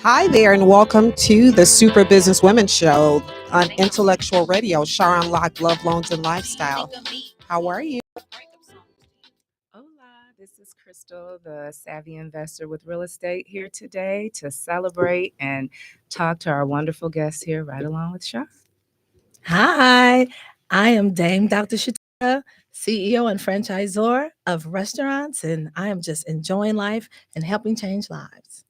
Hi there, and welcome to the Super Business Women Show on Intellectual Radio. Shar Unlocked Love, Loans, and Lifestyle. How are you? Hola, this is Crystal, the savvy investor with real estate, here today to celebrate and talk to our wonderful guests here right along with Shar. Hi, I am Dame Dr. Shatira, CEO and franchisor of restaurants, and I am just enjoying life and helping change lives.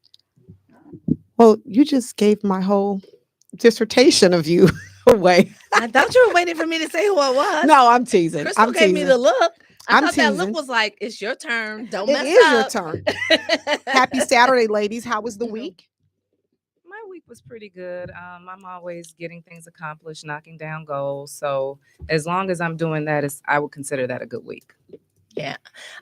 Well, you just gave my whole dissertation of you away. I thought you were waiting for me to say who it was. No, I'm teasing. Crystal I'm gave teasing. me the look. I thought that teasing. look was like, it's your turn. Don't It mess is up. your turn. Happy Saturday, ladies. How was the week? My week was pretty good. I'm always getting things accomplished, knocking down goals. So as long as I'm doing that, I would consider that a good week. Yeah,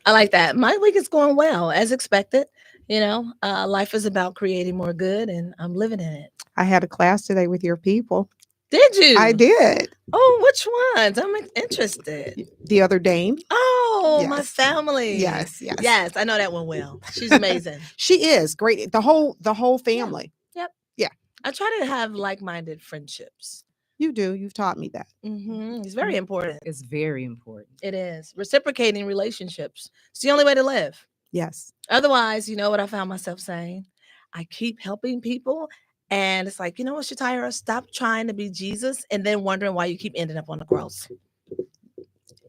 I like that. My week is going well, as expected. You know, life is about creating more good, and I'm living in it. I had a class today with your people. Did you? I did. Oh, which ones? I'm interested. The other Dame. Oh, Yes. my family. Yes. Yes, I know that one well. She's amazing. She is great. The whole family. Yep. Yeah. I try to have like-minded friendships. You do. You've taught me that. It's very important. It's very important. It is. Reciprocating relationships. It's the only way to live. Yes. Otherwise, you know what I found myself saying? I keep helping people. And it's like, you know what, Shatira, stop trying to be Jesus and then wondering why you keep ending up on the cross.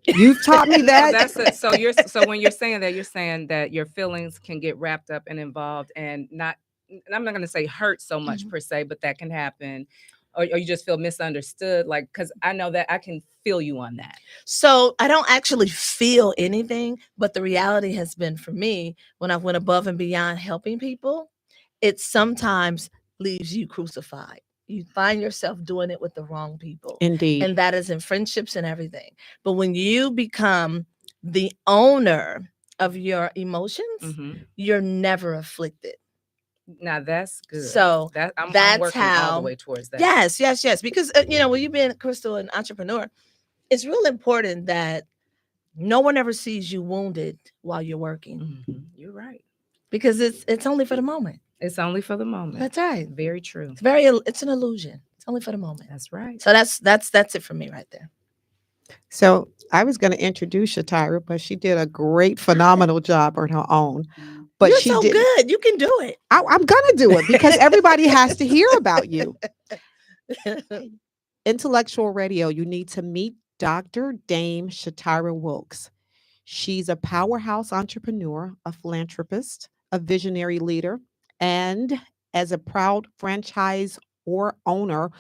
You've taught me that. So when you're saying that your feelings can get wrapped up and involved and I'm not going to say hurt so much per se, but that can happen. Or you just feel misunderstood, like, because I know that I can feel you on that. So I don't actually feel anything, but the reality has been for me, when I went above and beyond helping people, it sometimes leaves you crucified. You find yourself doing it with the wrong people. Indeed. And that is in friendships and everything. But when you become the owner of your emotions, you're never afflicted. Now that's good. So I'm that's working how, all the way towards that. Yes. Because, when you've been, Crystal, an entrepreneur, it's real important that no one ever sees you wounded while you're working. You're right. Because it's only for the moment. It's only for the moment. That's right. Very true. It's an illusion. It's only for the moment. That's right. So that's it for me right there. So I was going to introduce Shatira, but she did a great, phenomenal job on her own. But You're she so good. You can do it. I'm going to do it because everybody has to hear about you. Intellectual Radio, you need to meet Dr. Dame Shatira Wilkes. She's a powerhouse entrepreneur, a philanthropist, a visionary leader, and as a proud franchise or owner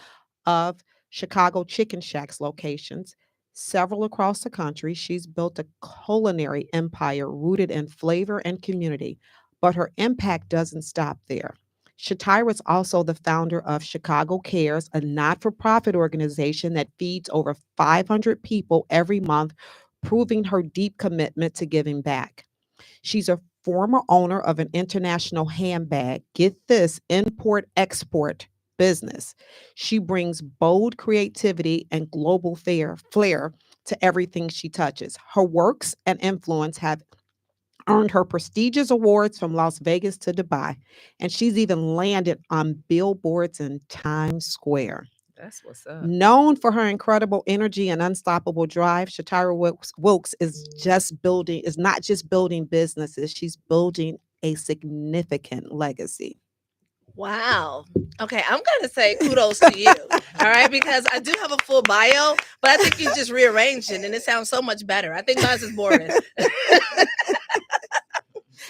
of Chicago Chicken Shacks locations, several across the country, she's built a culinary empire rooted in flavor and community. But her impact doesn't stop there. Shatira is also the founder of Chicago Cares, a not-for-profit organization that feeds over 500 people every month, proving her deep commitment to giving back. She's a former owner of an international handbag, get this, import-export business. She brings bold creativity and global flair to everything she touches. Her works and influence have earned her prestigious awards from Las Vegas to Dubai, and she's even landed on billboards in Times Square. That's what's up. Known for her incredible energy and unstoppable drive, Shatira Wilkes is not just building businesses, she's building a significant legacy. Wow. Okay, I'm going to say kudos to you. All right, because I do have a full bio, but I think you just rearranged it and it sounds so much better. I think mine is boring.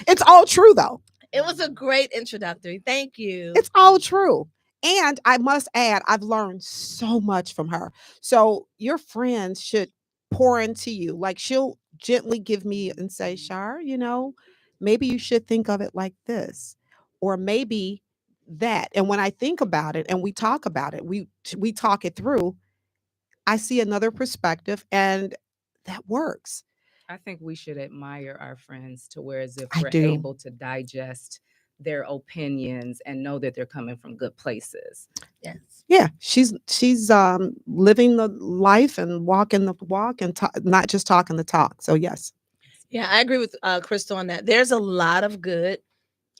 It's all true, though. It was a great introductory. Thank you. It's all true. And I must add, I've learned so much from her. So your friends should pour into you. Like she'll gently give me and say, Shar, maybe you should think of it like this. Or maybe that. And when I think about it and we talk about it, we talk it through, I see another perspective and that works. I think we should admire our friends to where as if I we're do. able to digest their opinions and know that they're coming from good places. Yes. Yeah, she's living the life and walking the walk and not just talking the talk. So yes. Yeah, I agree with Crystal on that. There's a lot of good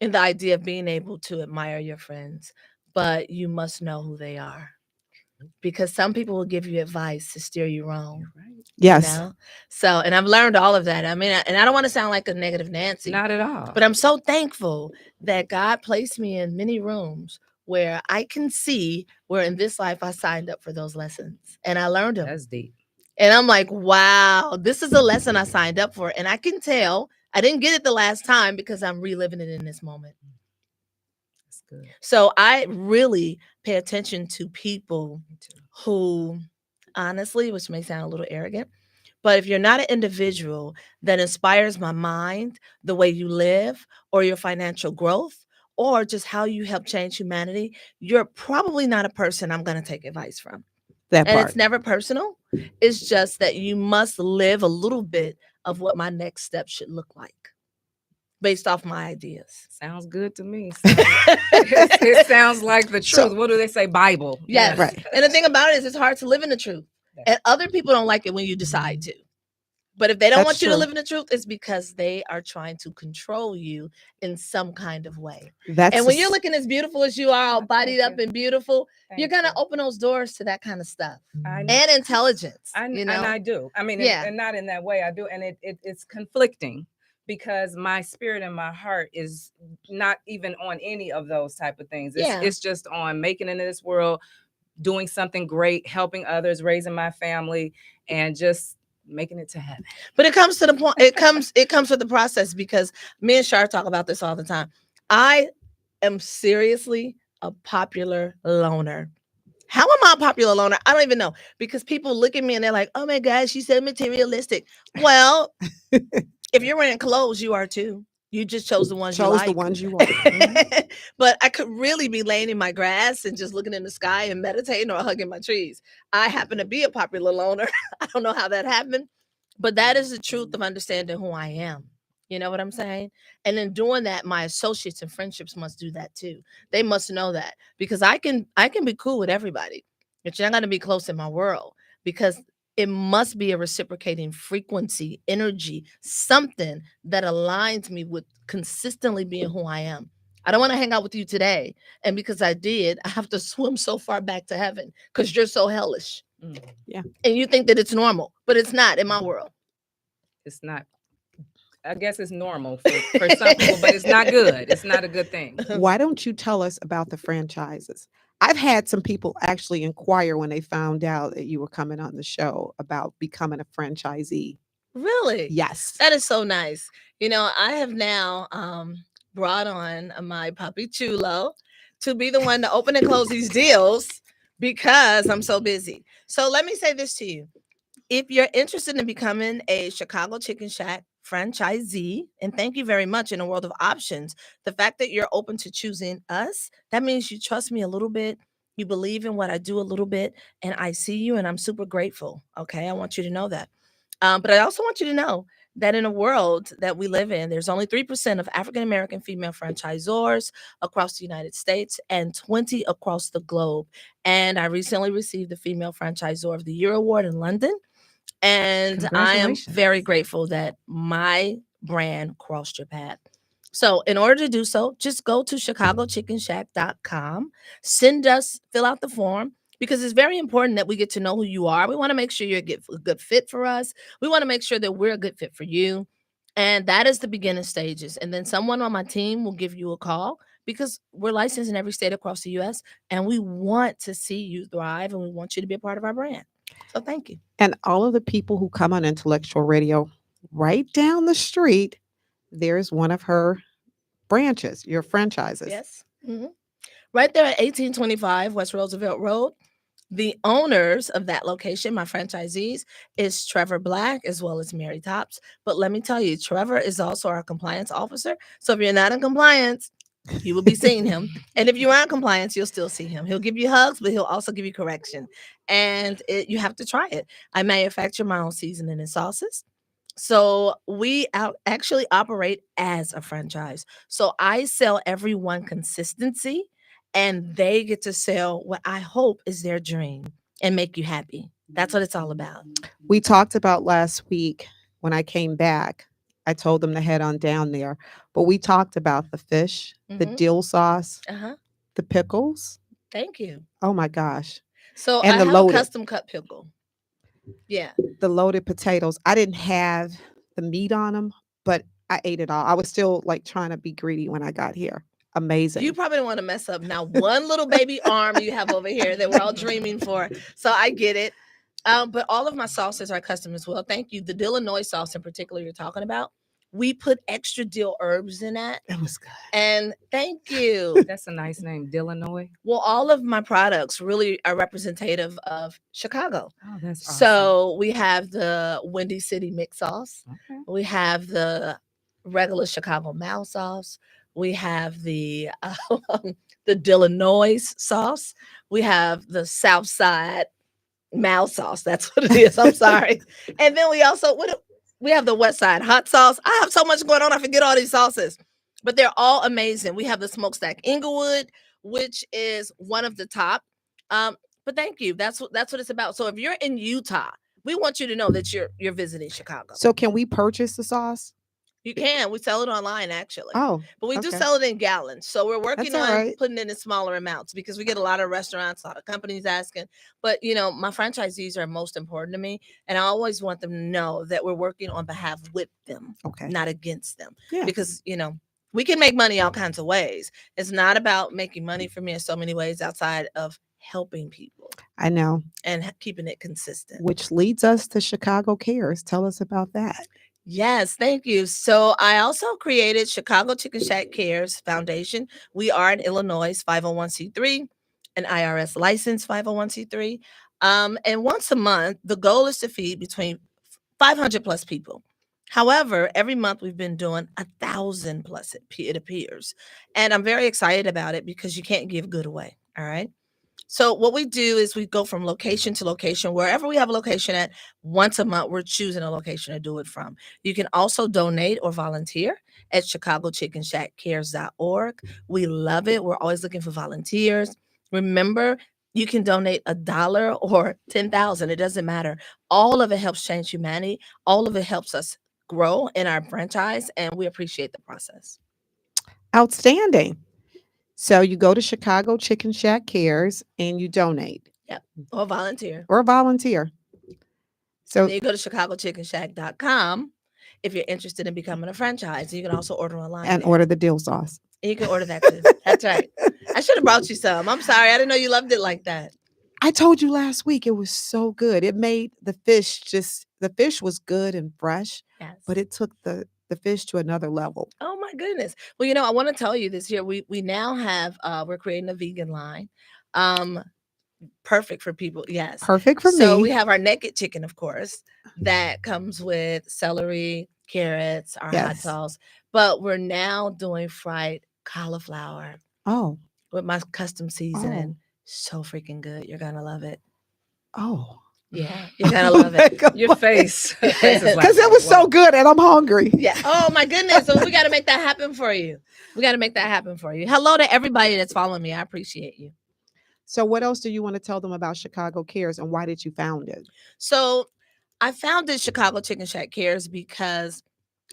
And the idea of being able to admire your friends, but you must know who they are. Because some people will give you advice to steer you wrong. You're right. Yes. So, and I've learned all of that. I mean, and I don't want to sound like a negative Nancy, Not at all. but I'm so thankful that God placed me in many rooms where I can see where in this life I signed up for those lessons and I learned them. That's deep. And I'm like, wow, this is a lesson I signed up for. And I can tell I didn't get it the last time because I'm reliving it in this moment. That's good. So I really pay attention to people who, honestly, which may sound a little arrogant, but if you're not an individual that inspires my mind, the way you live, or your financial growth, or just how you help change humanity, you're probably not a person I'm going to take advice from. That And part. it's never personal. It's just that you must live a little bit of what my next step should look like based off my ideas. Sounds good to me. It sounds like the truth. So- What do they say? Bible. Yes. Right. And the thing about it is it's hard to live in the truth. And other people don't like it when you decide to. But if they don't That's want you to true. live in the truth, it's because they are trying to control you in some kind of way. That's And when the you're s- looking as beautiful as you are, all Thank bodied up you. and beautiful, Thank you're going to you. open those doors to that kind of stuff. I know. And intelligence, And you know? I do. I mean, Yeah. and not in that way. I do. And it's conflicting because my spirit and my heart is not even on any of those type of things. Yeah. It's just on making it in this world, doing something great, helping others, raising my family, and just making it to heaven. But it comes to the point, it comes with the process, because me and Shar talk about this all the time. I am seriously a popular loner. How am I a popular loner? I don't even know, because people look at me and they're like, oh my gosh, she's so materialistic. Well, if you're wearing clothes, you are too. You just chose the ones you chose like. the ones you want. Mhm. But I could really be laying in my grass and just looking in the sky and meditating, or hugging my trees. I happen to be a popular loner. I don't know how that happened, but that is the truth of understanding who I am. You know what I'm saying? And in doing that, my associates and friendships must do that too. They must know that, because I can be cool with everybody, but you're not going to be close in my world, because it must be a reciprocating frequency, energy, something that aligns me with consistently being who I am. I don't want to hang out with you today, and because I did, I have to swim so far back to heaven because you're so hellish. Mm. And you think that it's normal, but it's not in my world. It's not. I guess it's normal for some people, but it's not good. It's not a good thing. Why don't you tell us about the franchises? I've had some people actually inquire when they found out that you were coming on the show about becoming a franchisee. Really? Yes. That is so nice. You know, I have now brought on my puppy Chulo to be the one to open and close these deals because I'm so busy. So let me say this to you. If you're interested in becoming a Chicago Chicken Shack franchisee, and thank you very much, in a world of options, the fact that you're open to choosing us, that means you trust me a little bit. You believe in what I do a little bit, and I see you, and I'm super grateful. Okay, I want you to know that. But I also want you to know that in a world that we live in, there's only 3% of African American female franchisors across the United States and 20 across the globe. And I recently received the Female Franchisor of the Year award in London. And I am Congratulations. very grateful that my brand crossed your path. So in order to do so, just go to chicagochickenshack.com, fill out the form, because it's very important that we get to know who you are. We want to make sure you're a good fit for us. We want to make sure that we're a good fit for you. And that is the beginning stages. And then someone on my team will give you a call, because we're licensed in every state across the US, and we want to see you thrive, and we want you to be a part of our brand. So thank you. And all of the people who come on Intellectual Radio, right down the street, there's one of her branches, your franchises. Yes. Mhm. Right there at 1825 West Roosevelt Road. The owners of that location, my franchisees, is Trevor Black as well as Mary Tops. But let me tell you, Trevor is also our compliance officer. So if you're not in compliance, you will be seeing him. And if you are in compliance, you'll still see him. He'll give you hugs, but he'll also give you correction. And you have to try it. I manufacture my own seasoning and sauces. So we actually operate as a franchise. So I sell everyone consistency, and they get to sell what I hope is their dream and make you happy. That's what it's all about. We talked about last week when I came back. I told them to head on down there. But we talked about the fish, the Mhm. dill sauce, Uh-huh. the pickles. Thank you. Oh my gosh. So And I the have a loaded, custom cut pickle. Yeah. the loaded potatoes. I didn't have the meat on them, but I ate it all. I was still like trying to be greedy when I got here. You Amazing. probably don't want to mess up now one little baby arm you have over here that we're all dreaming for. So I get it. But all of my sauces are custom as well. Thank you. The Illinois sauce in particular you're talking about, we put extra dill herbs in that. It was good. And thank you. That's a nice name, Illinois. Well, all of my products really are representative of Chicago. Oh, that's awesome. So we have the Windy City mix sauce. Okay. We have the regular Chicago Mal sauce. We have the Illinois sauce. We have the Southside Mal sauce. That's what it is. I'm sorry. And then we also we have the West Side hot sauce. I have so much going on. I forget all these sauces, but they're all amazing. We have the Smokestack Inglewood, which is one of the top. But thank you. That's what it's about. So if you're in Utah, we want you to know that you're visiting Chicago. So can we purchase the sauce? You can. We sell it online, actually. Oh, But we do okay. sell it in gallons. So we're working That's on all right. putting it in smaller amounts because we get a lot of restaurants, a lot of companies asking. But, my franchisees are most important to me. And I always want them to know that we're working on behalf with them, Okay. not against them. Yeah. Because, we can make money all kinds of ways. It's not about making money for me in so many ways outside of helping people I know. and keeping it consistent. Which leads us to Chicago Cares. Tell us about that. Yes, thank you. So I also created Chicago Chicken Shack Cares Foundation. We are an Illinois 501c3, an IRS licensed 501c3. And once a month, the goal is to feed between 500 plus people. However, every month we've been doing 1,000 plus, it appears. And I'm very excited about it because you can't give good away. All right. So what we do is we go from location to location. Wherever we have a location at, once a month, we're choosing a location to do it from. You can also donate or volunteer at ChicagoChickenShackCares.org. We love it. We're always looking for volunteers. Remember, you can donate $1 or 10,000. It doesn't matter. All of it helps change humanity. All of it helps us grow in our franchise, and we appreciate the process. Outstanding. So you go to Chicago Chicken Shack Cares and you donate Yep. Or volunteer. or volunteer. So And then you go to ChicagoChickenShack.com if you're interested in becoming a franchise. You can also order online. and there. order the dill sauce. And you can order that too. That's right. I should have brought you some. I'm sorry. I didn't know you loved it like that. I told you last week it was so good. It made the fish was good and fresh, Yes. but it took the fish to another level. Oh my goodness. Well, I want to tell you this year. We now have we're creating a vegan line. Perfect for people. Yes. Perfect for So me. we have our naked chicken, of course, that comes with celery, carrots, our hot Yes. sauce. But we're now doing fried cauliflower Oh, with my custom seasoning. So freaking good. You're gonna love it. oh. Yeah, you're gonna love it. Your face. Because it was so good and I'm hungry. Yeah. Oh my goodness. So we got to make that happen for you. Hello to everybody that's following me. I appreciate you. So what else do you want to tell them about Chicago Cares and why did you found it? So I founded Chicago Chicken Shack Cares because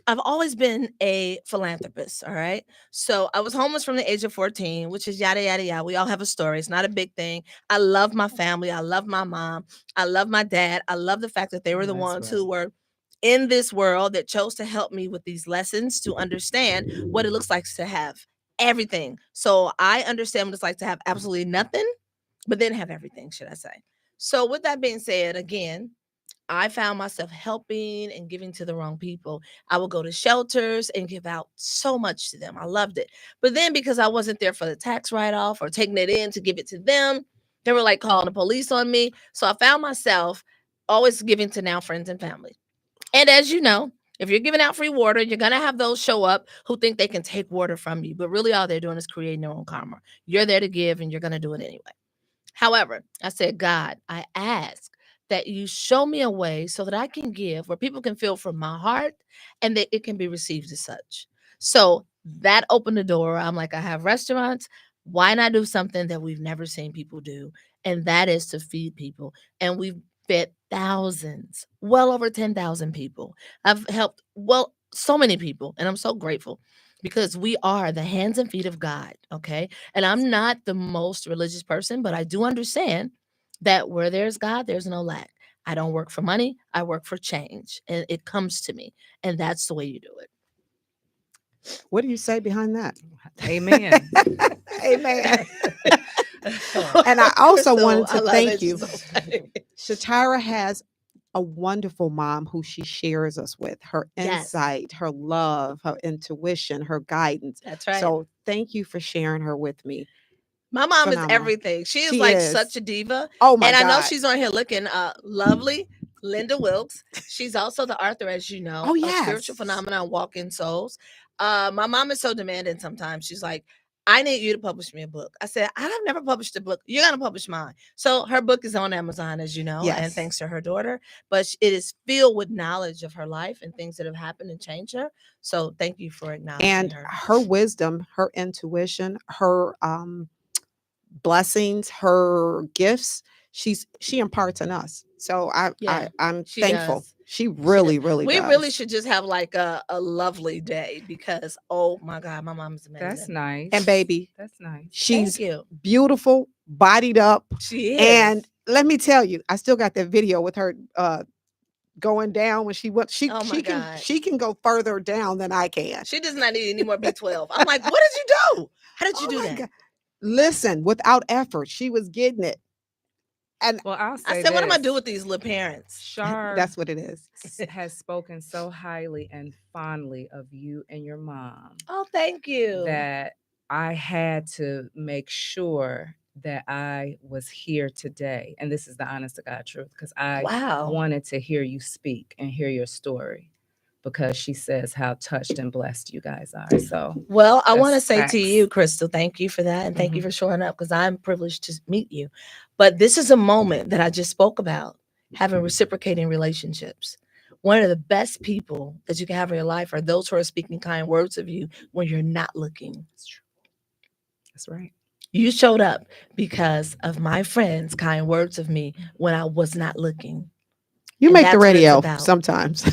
I've always been a philanthropist. All right. So I was homeless from the age of 14, which is yada, yada, yada. We all have a story. It's not a big thing. I love my family. I love my mom. I love my dad. I love the fact that they were the That's ones right. who were in this world that chose to help me with these lessons to understand what it looks like to have everything. So I understand what it's like to have absolutely nothing, but then have everything, should I say. So with that being said, again, I found myself helping and giving to the wrong people. I would go to shelters and give out so much to them. I loved it. But then because I wasn't there for the tax write-off or taking it in to give it to them, they were like calling the police on me. So I found myself always giving to now friends and family. And as you know, if you're giving out free water, you're going to have those show up who think they can take water from you. But really all they're doing is creating their own karma. You're there to give and you're going to do it anyway. However, I said, God, I ask that you show me a way so that I can give where people can feel from my heart and that it can be received as such. So that opened the door. I'm like, I have restaurants. Why not do something that we've never seen people do? And that is to feed people. And we've fed thousands, well over 10,000 people. I've helped, so many people, and I'm so grateful because we are the hands and feet of God, okay? And I'm not the most religious person, but I do understand that where there's God, there's no lack. I don't work for money, I work for change, and it comes to me, and that's the way you do it. What do you say behind that? Amen. Amen. And I also Crystal, wanted I to love thank it. you. She's so funny. Shatira has a wonderful mom who she shares us with, her Yes. insight, her love, her intuition, her guidance. That's right. So thank you for sharing her with me. My mom is Phenomenal. everything. She is She like is. such a diva. Oh my And I know God. she's on here looking lovely. Linda Wilkes. She's also the author, as you know, Oh, of yes. Spiritual Phenomenon, Walk-in Souls. My mom is so demanding sometimes. She's like, I need you to publish me a book. I said, I have never published a book. You're going to publish mine. So her book is on Amazon, as you know, and Yes. thanks to her daughter. But it is filled with knowledge of her life and things that have happened and changed her. So thank you for acknowledging And her. her wisdom, her intuition, her blessings, her gifts, she imparts in us. So Yeah, I'm she thankful. does. She really, really We does. really should just have like a lovely day because, oh my God, my mom is amazing. That's nice. And baby, That's nice. she's Thank you. beautiful, bodied up. She is. And let me tell you, I still got that video with her going down when she went. Oh my God. She can go further down than I can. She does not need any more B12. I'm like, what did you do? How did you Oh do my that? God. Listen, without effort, she was getting it. And Well, I'll say I said, what am I this. do with these little parents? Shar that's what it is. has spoken so highly and fondly of you and your mom Oh, thank you. that I had to make sure that I was here today. And this is the honest to God truth, because I Wow. wanted to hear you speak and hear your story, because she says how touched and blessed you guys are. So, Well, I want to that's say to facts. you, Crystal, thank you for that. And thank you Mhm. for showing up because I'm privileged to meet you. But this is a moment that I just spoke about, having reciprocating relationships. One of the best people that you can have in your life are those who are speaking kind words of you when you're not looking. That's true. That's right. You showed up because of my friends' kind words of me when I was not looking. You And make the that's what it's radio about. sometimes.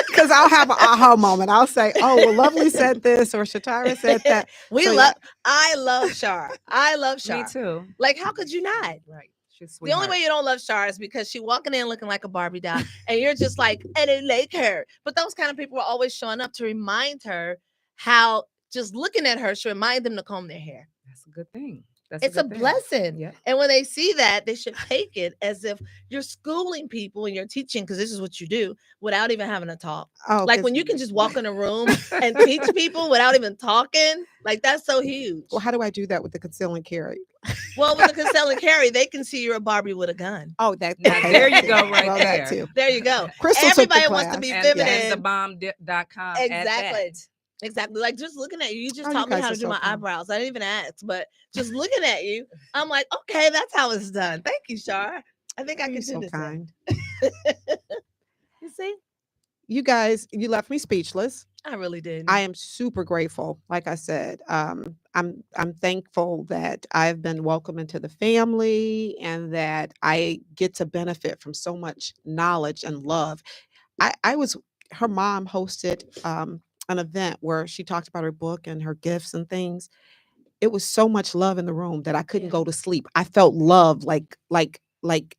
Because I'll have an aha moment. I'll say, oh, well, Lovely said this or Shatira said that. We So, love. I love Shar. I love Me Shar. too. Like, how could you not? Right. She's The only way you don't love Shar is because she walking in looking like a Barbie doll, and you're just like, I don't like her. But those kind of people are always showing up to remind her how just looking at her should remind them to comb their hair. That's a good thing. That's It's a good thing. blessing. Yeah. And when they see that, they should take it as if you're schooling people and you're teaching, because this is what you do without even having to talk. oh, Like 'cause- when you can just walk in a room and teach people without even talking, like that's so huge. Well, how do I do that with the conceal and carry? Well, with the conceal and carry, they can see you're a Barbie with a gun. Oh, that. Now, okay, there that you too. go right Well, there. That too. There you go. Crystal took the Everybody wants to class. be And feminine. thebomb.com. Exactly. Exactly. Like just looking at you, you just Oh, taught you me guys how are to do so my fun. eyebrows. I didn't even ask, but just looking at you, I'm like, okay, that's how it's done. Thank you, Shar. I think I You're can do so this. kind. You see, You guys, you left me speechless. I really did. I am super grateful. Like I said, I'm thankful that I've been welcomed into the family and that I get to benefit from so much knowledge and love. Her mom hosted an event where she talked about her book and her gifts and things. It was so much love in the room that I couldn't Yeah. go to sleep. I felt love like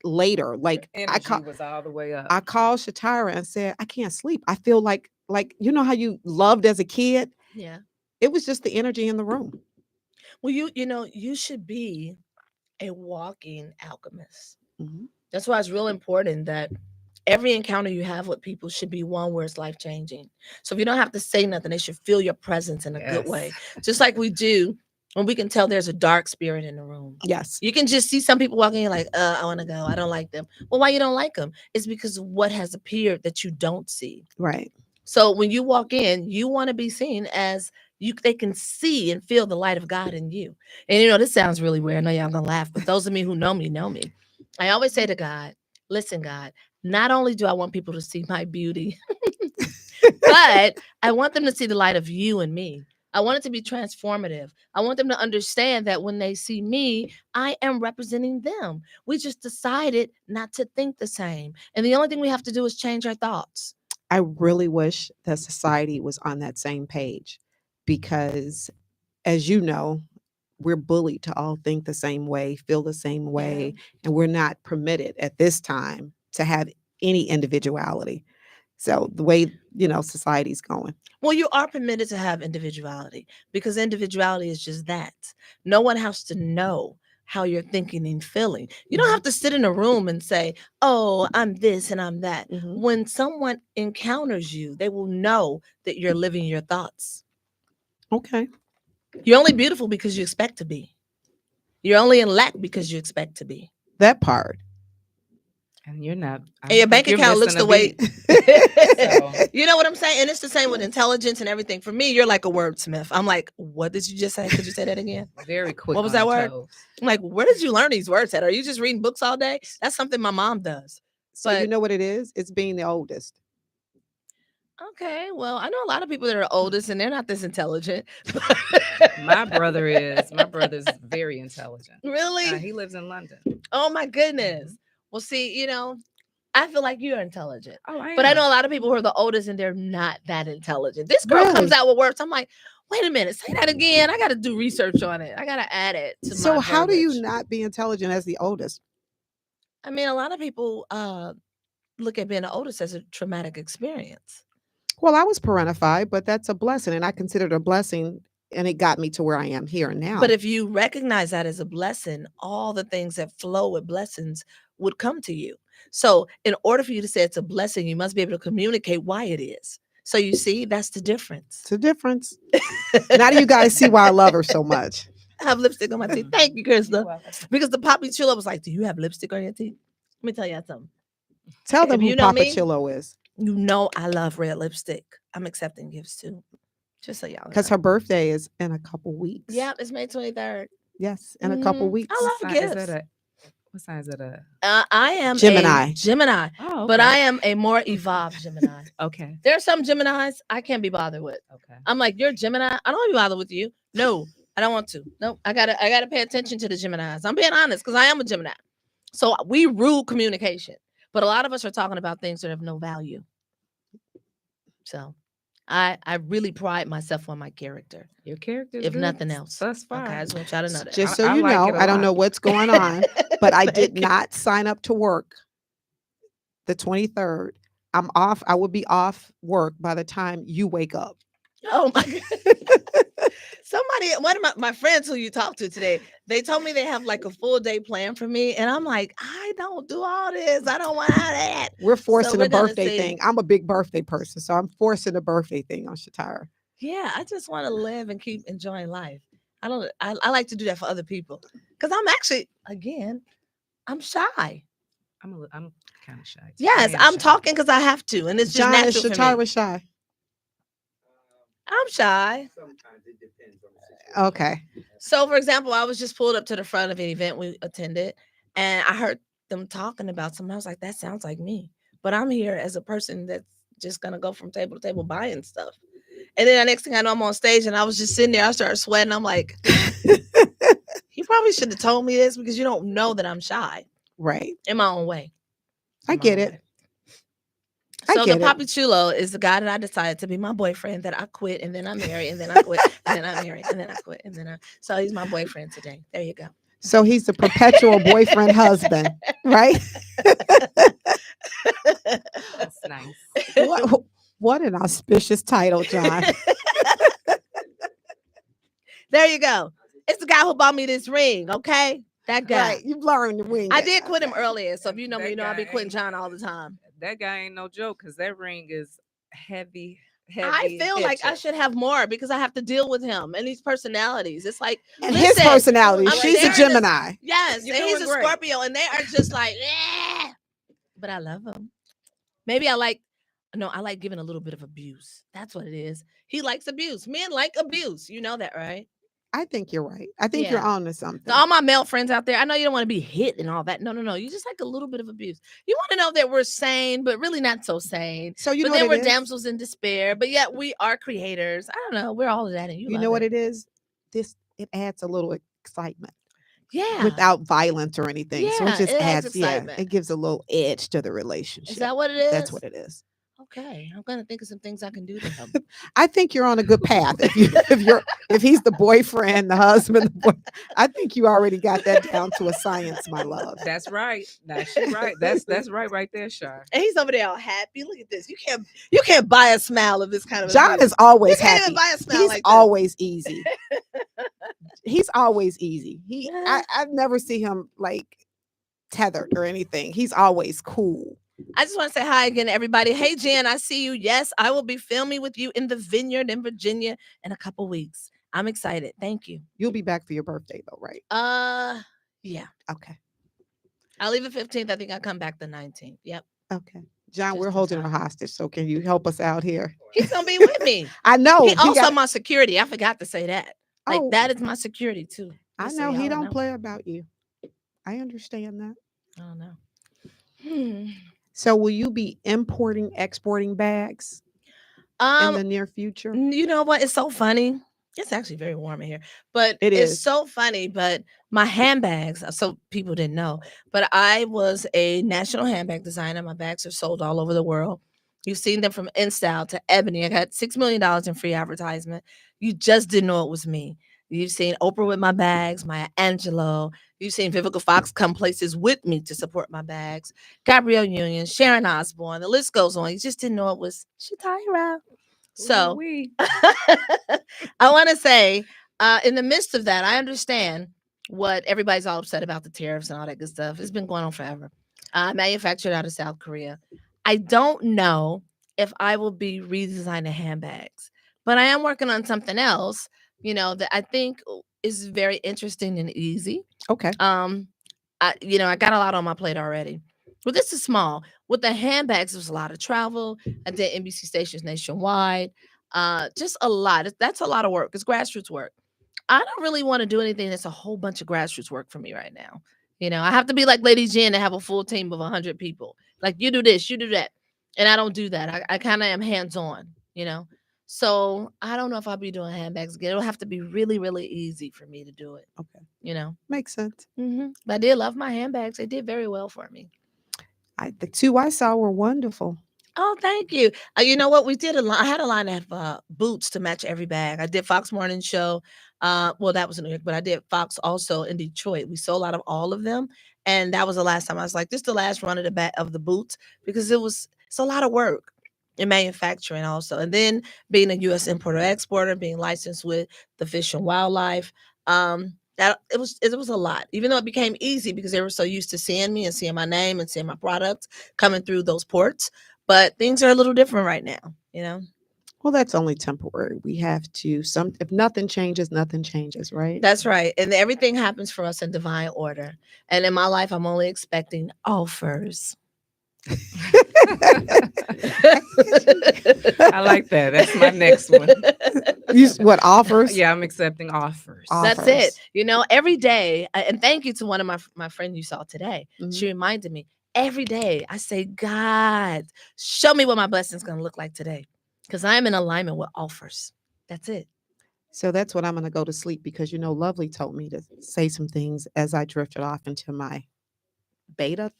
later. Like Energy was all the way up. I called Shatira and said, I can't sleep. I feel like you know how you loved as a kid? Yeah. It was just the energy in the room. Well, you should be a walking alchemist. Mhm. That's why it's real important that every encounter you have with people should be one where it's life changing. So if you don't have to say nothing, they should feel your presence in a good way. Just like we do when we can tell there's a dark spirit in the room. Yes. You can just see some people walking in like, I want to go. I don't like them. Well, why you don't like them? It's because of what has appeared that you don't see. Right. So when you walk in, you want to be seen as they can see and feel the light of God in you. And this sounds really weird. I know y'all gonna laugh, but those of me who know me know me. I always say to God, listen, God, not only do I want people to see my beauty, but I want them to see the light of you and me. I want it to be transformative. I want them to understand that when they see me, I am representing them. We just decided not to think the same. And the only thing we have to do is change our thoughts. I really wish that society was on that same page because, as you know, we're bullied to all think the same way, feel the same way, and we're not permitted at this time to have any individuality. So the way, society's going. Well, you are permitted to have individuality because individuality is just that. No one has to know how you're thinking and feeling. You don't have to sit in a room and say, "Oh, I'm this and I'm that." Mhm. When someone encounters you, they will know that you're living your thoughts. Okay. You're only beautiful because you expect to be. You're only in lack because you expect to be. That part. And you're not. And your bank account looks the way. So. You know what I'm saying? And it's the same with intelligence and everything. For me, you're like a wordsmith. I'm like, what did you just say? Could you say that again? Very quick. What was on that the word? toes. I'm like, where did you learn these words at? Are you just reading books all day? That's something my mom does. So you know what it is? It's being the oldest. Okay, well, I know a lot of people that are oldest and they're not this intelligent. My brother is. My brother's very intelligent. Really? He lives in London. Oh my goodness. Well, see, I feel like you're intelligent. Oh, I am. But I know a lot of people who are the oldest and they're not that intelligent. This girl Really? comes out with words. I'm like, wait a minute, say that again. I got to do research on it. I got to add it to So my how do you verbiage. not be intelligent as the oldest? I mean, a lot of people look at being the oldest as a traumatic experience. Well, I was parentified, but that's a blessing, and I consider it a blessing, and it got me to where I am here and now. But if you recognize that as a blessing, all the things that flow with blessings would come to you. So in order for you to say it's a blessing, you must be able to communicate why it is. So you see, that's the difference. It's a difference. Now do you guys see why I love her so much? I have lipstick on my teeth. Thank you, Krista. Because the Poppy Chulo was like, do you have lipstick on your teeth? Let me tell you something. Tell them If who you know Papa me, Chillo is. You know I love red lipstick. I'm accepting gifts too. Just so y'all Because know. her birthday is in a couple weeks. Yeah, it's May 23rd. Yes, in a couple weeks. I love gifts. What sign is it? I am Gemini. a Gemini. Oh, okay. But I am a more evolved Gemini. Okay. There are some Geminis I can't be bothered with. Okay. I'm like, you're a Gemini. I don't want to be bothered with you. No, I don't want to. No, I gotta pay attention to the Geminis. I'm being honest because I am a Gemini. So we rule communication. But a lot of us are talking about things that have no value. So I really pride myself on my character. Your character is if good nothing else. thus far. Okay, I just want y'all to know that. Just so I you like know, it a I don't lot. know what's going on, but I did Thank you. not sign up to work the 23rd. I'm off. I will be off work by the time you wake up. Oh my God. One of my friends who you talked to today, they told me they have like a full day plan for me. And I'm like, I don't do all this. I don't want all that. We're forcing we're a gonna birthday see. thing. I'm a big birthday person, so I'm forcing a birthday thing on Shatara. Yeah, I just want to live and keep enjoying life. I like to do that for other people. Because I'm actually, again, I'm shy. I'm kind of shy. too. Yes, I am I'm shy. talking because I have to. And it's just John is natural for me. Shatara shy. I'm shy. Sometimes it depends on the situation. Okay. So, for example, I was just pulled up to the front of an event we attended, and I heard them talking about something. I was like, that sounds like me. But I'm here as a person that's just going to go from table to table buying stuff. And then the next thing I know, I'm on stage, and I was just sitting there. I started sweating. I'm like, you probably should have told me this because you don't know that I'm shy Right. in my own way. I In my get own it. way. I So get the it. Papi Chulo is the guy that I decided to be my boyfriend that I quit and then I married and then I quit and then I married and then I quit and then so he's my boyfriend today. There you go. So he's the perpetual boyfriend husband, right? That's nice. What an auspicious title, John. There you go. It's the guy who bought me this ring, okay? That guy. Right. You've learned to wing I it. did quit him earlier, so if you know me, That you know I be guy quitting ain't- John all the time. That guy ain't no joke because that ring is heavy. I feel like I hitcher. should have more because I have to deal with him and these personalities. It's like, And his listen, personality. I'm She's a staring this- Gemini. Yes, You're and he's a doing great. Scorpio, and they are just like, yeah. But I love him. Maybe I like giving a little bit of abuse. That's what it is. He likes abuse. Men like abuse. You know that, right? I think you're right. I think you're Yeah. on to something. To all my male friends out there, I know you don't want to be hit and all that. No. You just like a little bit of abuse. You want to know that we're sane, but really not so sane. So you but know then what we're it is? damsels in despair. But yet we are creators. I don't know. We're all of that, and you You love know what it. it is? It adds a little excitement Yeah. without violence or anything. So Yeah, it just it adds adds, excitement. it gives a little edge to the relationship. Is that what it is? That's what it is. Okay, I'm gonna think of some things I can do to help. I think you're on a good path. If he's the boyfriend, the husband, I think you already got that down to a science, my love. That's right. That's you right. That's right there, Shar. And he's over there all happy. Look at this. You can't buy a smile of this kind of John abuse. is always You can't happy. even buy a smile He's like this. always easy. He's always easy. I've never seen him like tethered or anything. He's always cool. I just want to say hi again to everybody. Hey, Jen, I see you. Yes, I will be filming with you in the Vineyard in Virginia in a couple weeks. I'm excited. Thank you. You'll be back for your birthday though, right? Yeah. Okay. I'll leave the 15th. I think I'll come back the 19th. Yep. Okay. John, Just we're in holding time. her hostage. So can you help us out here? He's gonna be with me. I know. He also got- my security. I forgot to say that. Like Oh. that is my security too. I Just so know he y'all don't know. play about you. I understand that. I don't know. So will you be importing, exporting bags in the near future? You know what? It's so funny. It's actually very warm in here, but It it's is. so funny. But my handbags, so people didn't know, but I was a national handbag designer. My bags are sold all over the world. You've seen them from InStyle to Ebony. I got $6 million in free advertisement. You just didn't know it was me. You've seen Oprah with my bags, Maya Angelou. You've seen Vivica Fox come places with me to support my bags. Gabrielle Union, Sharon Osbourne. The list goes on. You just didn't know it was Shatira. So Ooh-wee. I want to say, in the midst of that, I understand what everybody's all upset about, the tariffs and all that good stuff. It's been going on forever. Manufactured out of South Korea. I don't know if I will be redesigning handbags, but I am working on something else, that I think is very interesting and easy. Okay. I got a lot on my plate already. Well, this is small. With the handbags, there was a lot of travel. I did NBC stations nationwide. Just a lot. That's a lot of work. It's grassroots work. I don't really want to do anything that's a whole bunch of grassroots work for me right now. I have to be like Lady Jen and have a full team of 100 people. Like, you do this, you do that. And I don't do that. I kind of am hands-on, So I don't know if I'll be doing handbags again. It'll have to be really, really easy for me to do it. Okay. Makes sense. But I did love my handbags. They did very well for me. The two I saw were wonderful. Oh, thank you. You know what? We did I had a line of boots to match every bag. I did Fox Morning Show. Well, that was in New York, but I did Fox also in Detroit. We sold out of all of them. And that was the last time I was like, this is the last run of the boots, because it's a lot of work in manufacturing also. And then being a U.S. importer exporter, being licensed with the Fish and Wildlife, that it was a lot, even though it became easy because they were so used to seeing me and seeing my name and seeing my products coming through those ports. But things are a little different right now, Well, that's only temporary. We have to if nothing changes, right? That's right. And everything happens for us in divine order. And in my life, I'm only expecting offers. I like that. That's my next one. What offers? Yeah, I'm accepting offers. That's it. Every day, and thank you to one of my friend you saw today. Mhm. She reminded me, every day I say, God, show me what my blessing's going to look like today, because I am in alignment with offers. That's it. So that's what I'm going to go to sleep, because Lovely told me to say some things as I drifted off into my theta.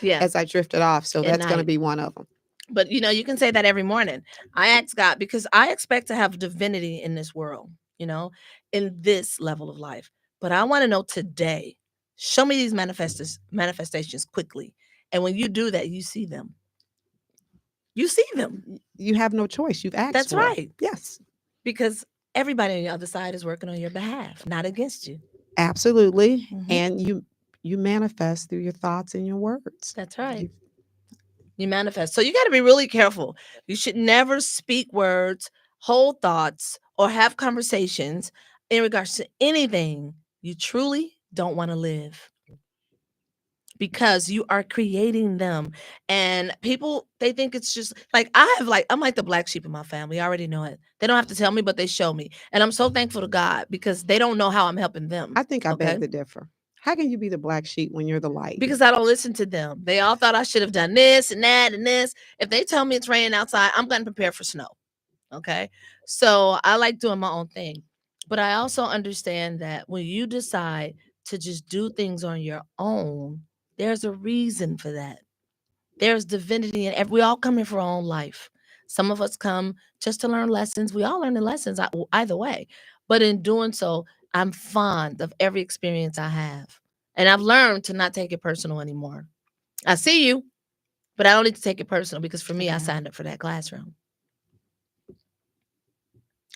Yeah. As I drifted off. So At that's going to night. be one of them. But you can say that every morning. I ask God, because I expect to have divinity in this world, in this level of life. But I want to know today, show me these manifestations quickly. And when you do that, you see them. You see them. You have no choice. You've asked. That's for it. right. Yes. Because everybody on the other side is working on your behalf, not against you. Absolutely. Mhm. And you manifest through your thoughts and your words. That's right. You manifest. So you got to be really careful. You should never speak words, hold thoughts, or have conversations in regards to anything you truly don't want to live, because you are creating them. And people, they think it's just like, I'm like the black sheep in my family. I already know it. They don't have to tell me, but they show me. And I'm so thankful to God, because they don't know how I'm helping them. I think I beg to differ. How can you be the black sheep when you're the light? Because I don't listen to them. They all thought I should have done this and that and this. If they tell me it's raining outside, I'm going to prepare for snow. Okay. So I like doing my own thing. But I also understand that when you decide to just do things on your own, there's a reason for that. There's divinity in we all come here for our own life. Some of us come just to learn lessons. We all learn the lessons either way. But in doing so, I'm fond of every experience I have. And I've learned to not take it personal anymore. I see you, but I don't need to take it personal because for me, I signed up for that classroom.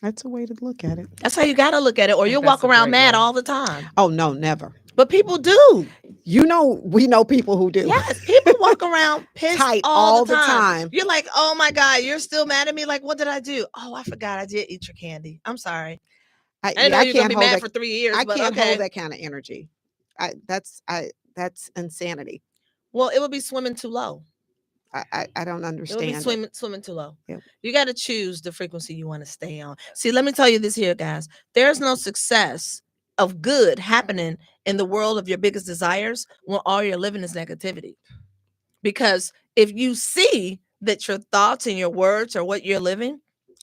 That's a way to look at it. That's how you got to look at it, or you'll walk around mad all the time. Oh, no, never. But people do. You know, we know people who do. Yes, people walk around pissed tight all the time. time. You're like, oh my God, you're still mad at me? Like, what did I do? Oh, I forgot I did eat your candy. I'm sorry. I didn't know you're going to be mad for 3 years. I can't hold that kind of energy. That's insanity. Well, it would be swimming too low. I don't understand. It would be swimming too low. Yep. You got to choose the frequency you want to stay on. See, let me tell you this here, guys. There's no success of good happening in the world of your biggest desires when all you're living is negativity. Because if you see that your thoughts and your words are what you're living,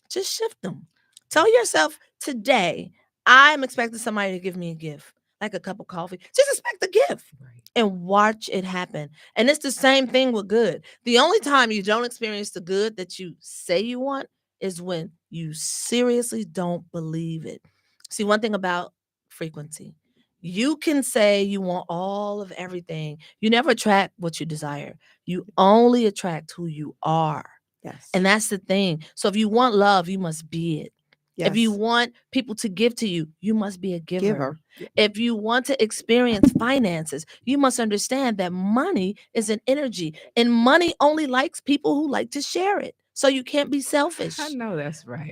just shift them. Tell yourself today, I'm expecting somebody to give me a gift, like a cup of coffee. Just expect a gift and watch it happen. And it's the same thing with good. The only time you don't experience the good that you say you want is when you seriously don't believe it. See, one thing about frequency, you can say you want all of everything. You never attract what you desire. You only attract who you are. Yes. And that's the thing. So if you want love, you must be it. Yes. If you want people to give to you, you must be a giver. If you want to experience finances, you must understand that money is an energy, and money only likes people who like to share it. So you can't be selfish. I know that's right.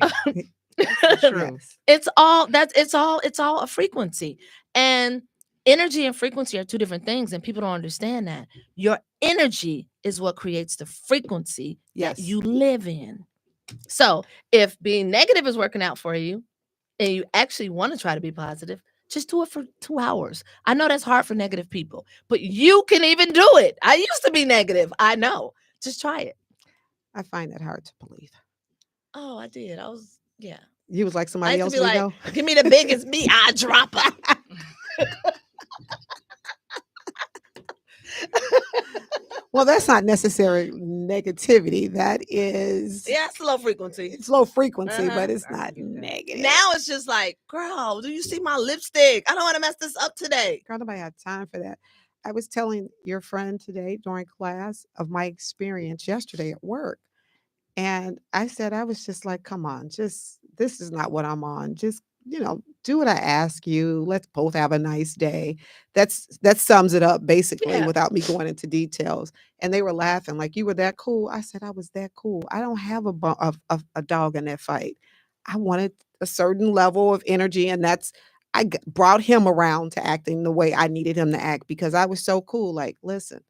That's the truth. It's all a frequency. And energy and frequency are two different things, and people don't understand that. Your energy is what creates the frequency that you live in. So if being negative is working out for you and you actually want to try to be positive, just do it for 2 hours. I know that's hard for negative people, but you can even do it. I used to be negative. I know. Just try it. I find that hard to believe. Oh, I did. Yeah. You was like somebody else. Give me the biggest me eyedropper. Well, that's not necessarily negativity. That is... Yeah, it's low frequency. It's low frequency, but it's not negative. Now it's just like, girl, do you see my lipstick? I don't want to mess this up today. Girl, nobody had time for that. I was telling your friend today during class of my experience yesterday at work. And I said, I was just like, come on, this is not what I'm on. Just, do what I ask you. Let's both have a nice day. That sums it up basically without me going into details. And they were laughing like, you were that cool. I said, I was that cool. I don't have a dog in that fight. I wanted a certain level of energy. And I brought him around to acting the way I needed him to act because I was so cool. Like, listen,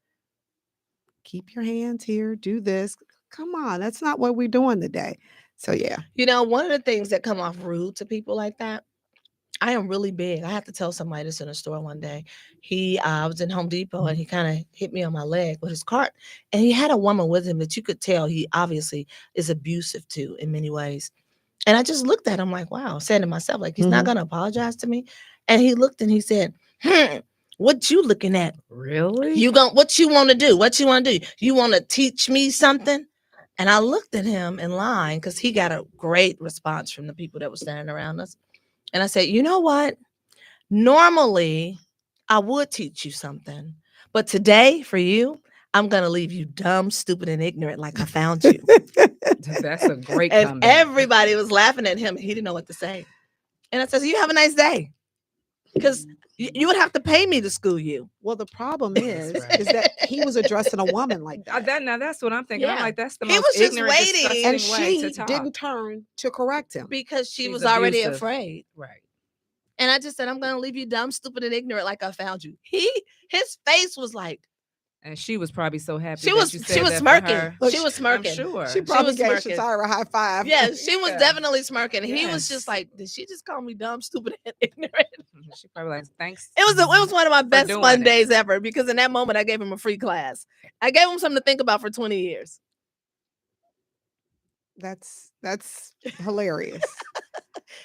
keep your hands here, do this. Come on, that's not what we're doing today. So, yeah. One of the things that come off rude to people like that, I am really big. I have to tell somebody this in a store one day. I was in Home Depot and he kind of hit me on my leg with his cart. And he had a woman with him that you could tell he obviously is abusive to in many ways. And I just looked at him like, wow, saying to myself, like, he's not going to apologize to me. And he looked and he said, what you looking at? Really? What you want to do? What you want to do? You want to teach me something? And I looked at him in line because he got a great response from the people that were standing around us. And I said, you know what? Normally, I would teach you something. But today, for you, I'm going to leave you dumb, stupid, and ignorant like I found you. That's a great and comeback. Everybody was laughing at him. He didn't know what to say. And I said, you have a nice day. Because you would have to pay me to school you. Well, the problem is that he was addressing a woman like that. Now that's what I'm thinking. Yeah. I'm like, that's the He most was just ignorant, waiting. And disgusting way she to talk. didn't turn to correct him. Because she She's was already abusive. afraid. Right. And I just said, I'm going to leave you dumb, stupid, and ignorant like I found you. His face was like. And she was probably so happy. She was smirking. She was smirking. I'm sure. She probably was gave smirking. Shatara a high five. Yeah, she was definitely smirking. Yes. He was just like, did she just call me dumb, stupid, and ignorant? She probably like, thanks. It was one of my best doing fun it. days ever because in that moment I gave him a free class. I gave him something to think about for 20 years. That's hilarious.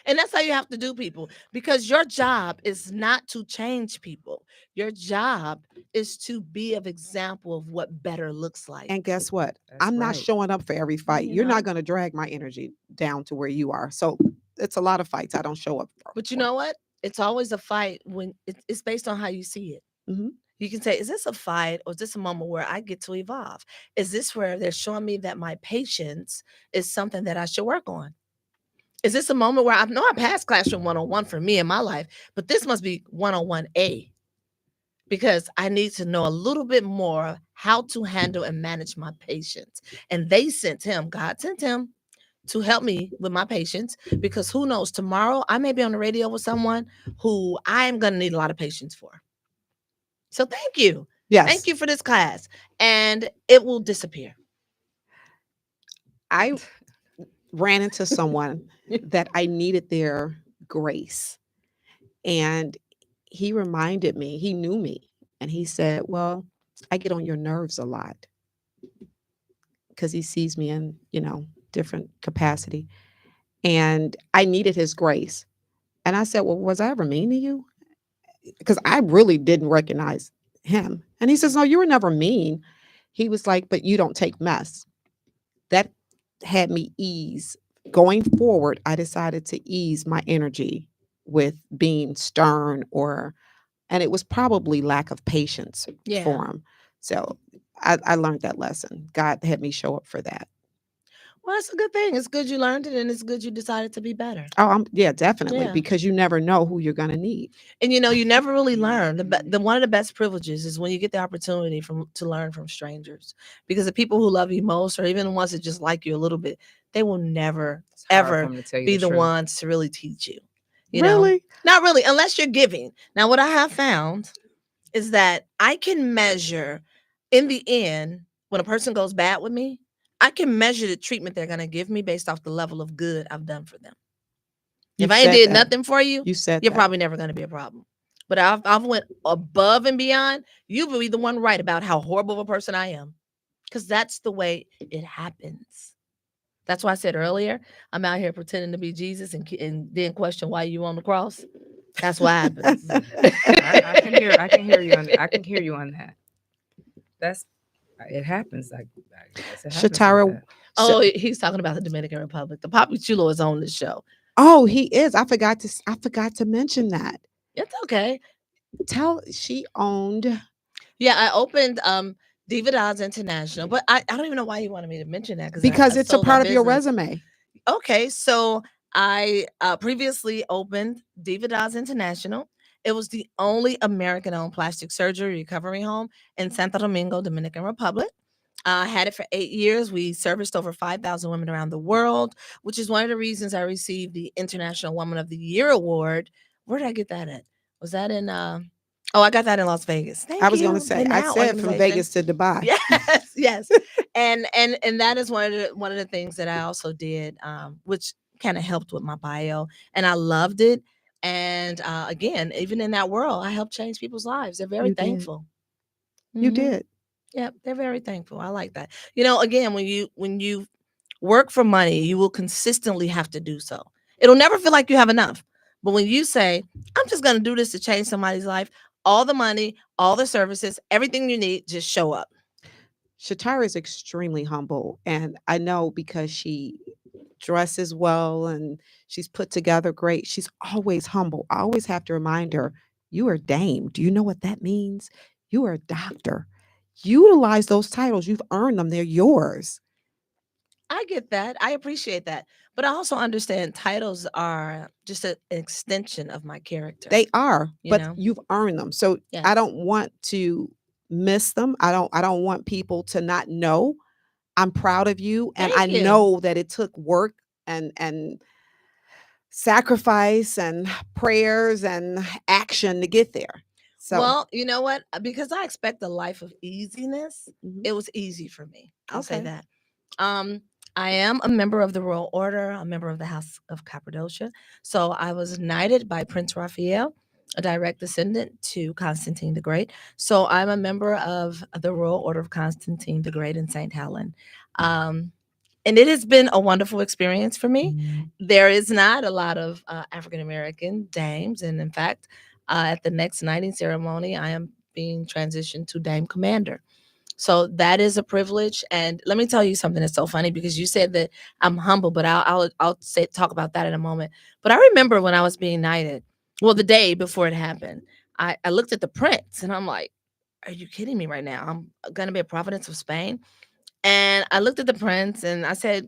And that's how you have to do people, because your job is not to change people. Your job is to be of example of what better looks like. And guess what? That's I'm not right. showing up for every fight. You You're know? not going to drag my energy down to where you are. So it's a lot of fights I don't show up for. But you know what? It's always a fight when it's based on how you see it. Mhm. You can say, is this a fight, or is this a moment where I get to evolve? Is this where they're showing me that my patience is something that I should work on? Is this a moment where I know I passed Classroom 101 for me in my life, but this must be 101A, because I need to know a little bit more how to handle and manage my patience. And they sent him, God sent him to help me with my patience, because who knows, tomorrow I may be on the radio with someone who I'm going to need a lot of patience for. So thank you. Yes. Thank you for this class. And it will disappear. I ran into someone that I needed their grace. And he reminded me, he knew me. And he said, well, I get on your nerves a lot, because he sees me in, different capacity. And I needed his grace. And I said, well, was I ever mean to you? Because I really didn't recognize him. And he says, no, you were never mean. He was like, but you don't take mess. That had me ease. Going forward, I decided to ease my energy with being stern, and it was probably lack of patience for him. So I learned that lesson. God had me show up for that. Well, it's a good thing. It's good you learned it, and it's good you decided to be better. Oh, definitely. Yeah. Because you never know who you're going to need. And you never really learn. The one of the best privileges is when you get the opportunity to learn from strangers, because the people who love you most, or even the ones that just like you a little bit, they will never It's hard for ever 'em to tell you be the the truth. ones to really teach you. You know? Really? Not really, unless you're giving. Now, what I have found is that I can measure in the end, when a person goes bad with me, I can measure the treatment they're going to give me based off the level of good I've done for them. If I ain't did nothing for you, You said you're that. probably never going to be a problem. But I've went above and beyond. You will be the one right about how horrible of a person I am, because that's the way it happens. That's why I said earlier, I'm out here pretending to be Jesus and then question why you on the cross. That's what happens. I can hear you on that. It happens. I guess it happens Shatara. like that. Oh, he's talking about the Dominican Republic. The Papi Chulo is on this show. Oh, he is. I forgot to mention that. It's okay. She owned. Yeah, I opened Diva Dolls International, but I don't even know why you wanted me to mention that, Because I it's a sold part that of your business. resume. Okay, so I previously opened Diva Dolls International. It was the only American-owned plastic surgery recovery home in Santo Domingo, Dominican Republic. I had it for 8 years. We serviced over 5,000 women around the world, which is one of the reasons I received the International Woman of the Year award. Where did I get that at? Was that in I got that in Las Vegas. Thank you. I was going to say, The I Now said from organization. Vegas to Dubai. Yes, yes. and that is one of the things that I also did, which kind of helped with my bio, and I loved it. And again, even in that world, I helped change people's lives. They're very You did. thankful. You Mhm. did. Yeah, they're very thankful. I like that. Again, when you work for money, you will consistently have to do so. It'll never feel like you have enough. But when you say, I'm just going to do this to change somebody's life, all the money, all the services, everything you need, just show up. Shatara is extremely humble. And I know because she dresses well and she's put together great. She's always humble. I always have to remind her, you are dame. Do you know what that means? You are a doctor. Utilize those titles. You've earned them. They're yours. I get that. I appreciate that. But I also understand titles are just an extension of my character. They are, You but know? you've earned them. So I Yes. don't want to miss them. I don't want people to not know. I'm proud of you. And Thank I you. know that it took work and sacrifice and prayers and action to get there. So Well, you know what? Because I expect a life of easiness, Mhm. it was easy for me. I'll say Okay. that. I am a member of the Royal Order, a member of the House of Cappadocia. So I was knighted by Prince Raphael, a direct descendant to Constantine the Great. So I'm a member of the Royal Order of Constantine the Great in St. Helen. And it has been a wonderful experience for me. There is not a lot of African-American dames. And in fact, at the next knighting ceremony, I am being transitioned to Dame Commander. So that is a privilege. And let me tell you something that's so funny, because you said that I'm humble, but I'll talk about that in a moment. But I remember when I was being knighted, well, the day before it happened, I looked at the prince and I'm like, are you kidding me right now? I'm going to be a Providence of Spain. And I looked at the prince and I said,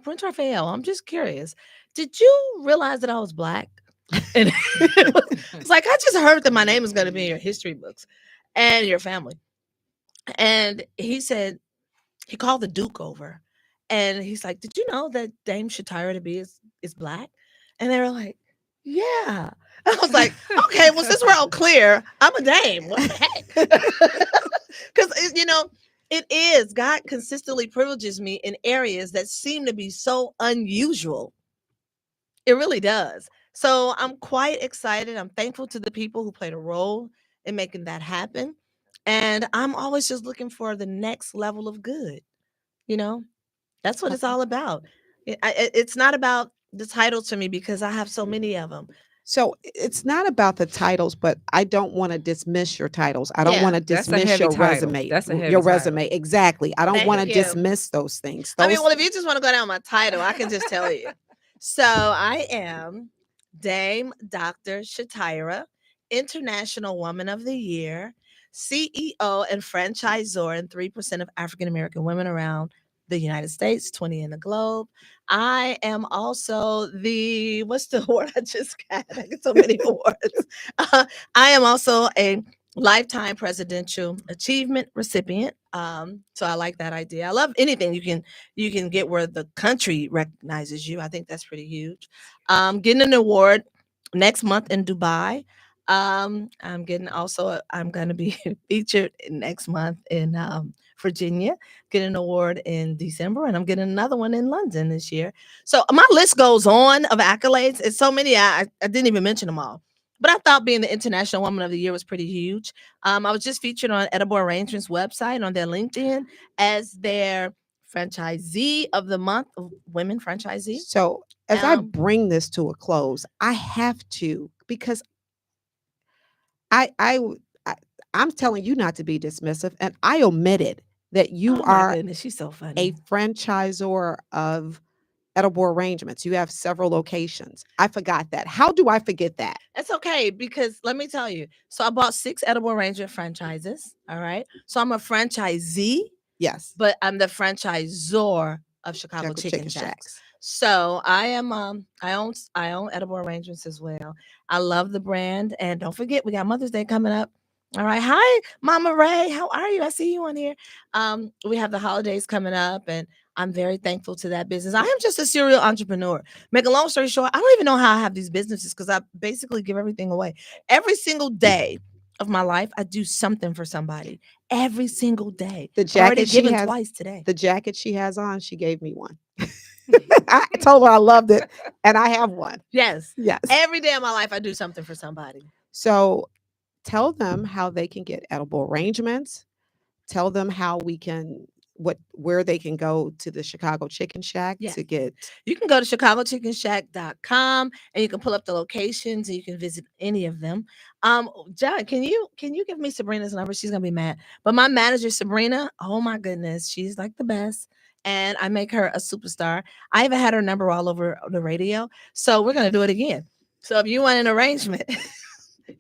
Prince Raphael, I'm just curious. Did you realize that I was Black? And it's like, I just heard that my name is going to be in your history books and your family. And he said, he called the Duke over and he's like, did you know that Dame Shatira to be is Black? And they were like, yeah. I was like, okay, well, since we're all clear, I'm a dame. What the heck? Because, it is. God consistently privileges me in areas that seem to be so unusual. It really does. So I'm quite excited. I'm thankful to the people who played a role in making that happen. And I'm always just looking for the next level of good. That's what it's all about. It's not about the titles to me because I have so many of them. So it's not about the titles, but I don't want to dismiss your titles. I don't want to That's a dismiss heavy your title. resume. That's a heavy your title. resume. Exactly. I don't Thank want to you. dismiss those things. I mean, well, if you just want to go down my title, I can just tell you. So I am Dame Dr. Shatira, International Woman of the Year, CEO and franchisor in 3% of African American women around the United States, 20 in the globe. I am also what's the award I just got? I get so many awards. I am also a lifetime presidential achievement recipient. So I like that idea. I love anything you can get where the country recognizes you. I think that's pretty huge. Getting an award next month in Dubai. I'm going to be featured next month in Virginia, get an award in December, and I'm getting another one in London this year. So my list goes on of accolades. It's so many, I didn't even mention them all. But I thought being the International Woman of the Year was pretty huge. I was just featured on Edible Arrangement's website, on their LinkedIn, as their franchisee of the month, women franchisee. So as I bring this to a close, I have to, because I'm telling you not to be dismissive, and I omitted that you are she's so funny. a franchisor of Edible Arrangements. You have several locations. I forgot that. How do I forget that? It's okay, because let me tell you. So I bought 6 Edible Arrangement franchises. All right. So I'm a franchisee. Yes. But I'm the franchisor of Chicago Chicken Shacks. So I am I own Edible Arrangements as well. I love the brand, and don't forget, we got Mother's Day coming up. All right. Hi, Mama Ray. How are you? I see you on here. We have the holidays coming up, and I'm very thankful to that business. I am just a serial entrepreneur. Make a long story short, I don't even know how I have these businesses, because I basically give everything away. Every single day of my life, I do something for somebody. Every single day. The jacket she has twice today. The jacket she has on, she gave me one. I told her I loved it, and I have one. Yes. Yes. Every day of my life, I do something for somebody. So tell them how they can get Edible Arrangements. Tell them how where they can go to the Chicago Chicken Shack to get. You can go to chicagochickenshack.com and you can pull up the locations and you can visit any of them. John, can you give me Sabrina's number? She's gonna be mad. But my manager, Sabrina, oh my goodness, she's like the best. And I make her a superstar. I even had her number all over the radio. So we're gonna do it again. So if you want an arrangement,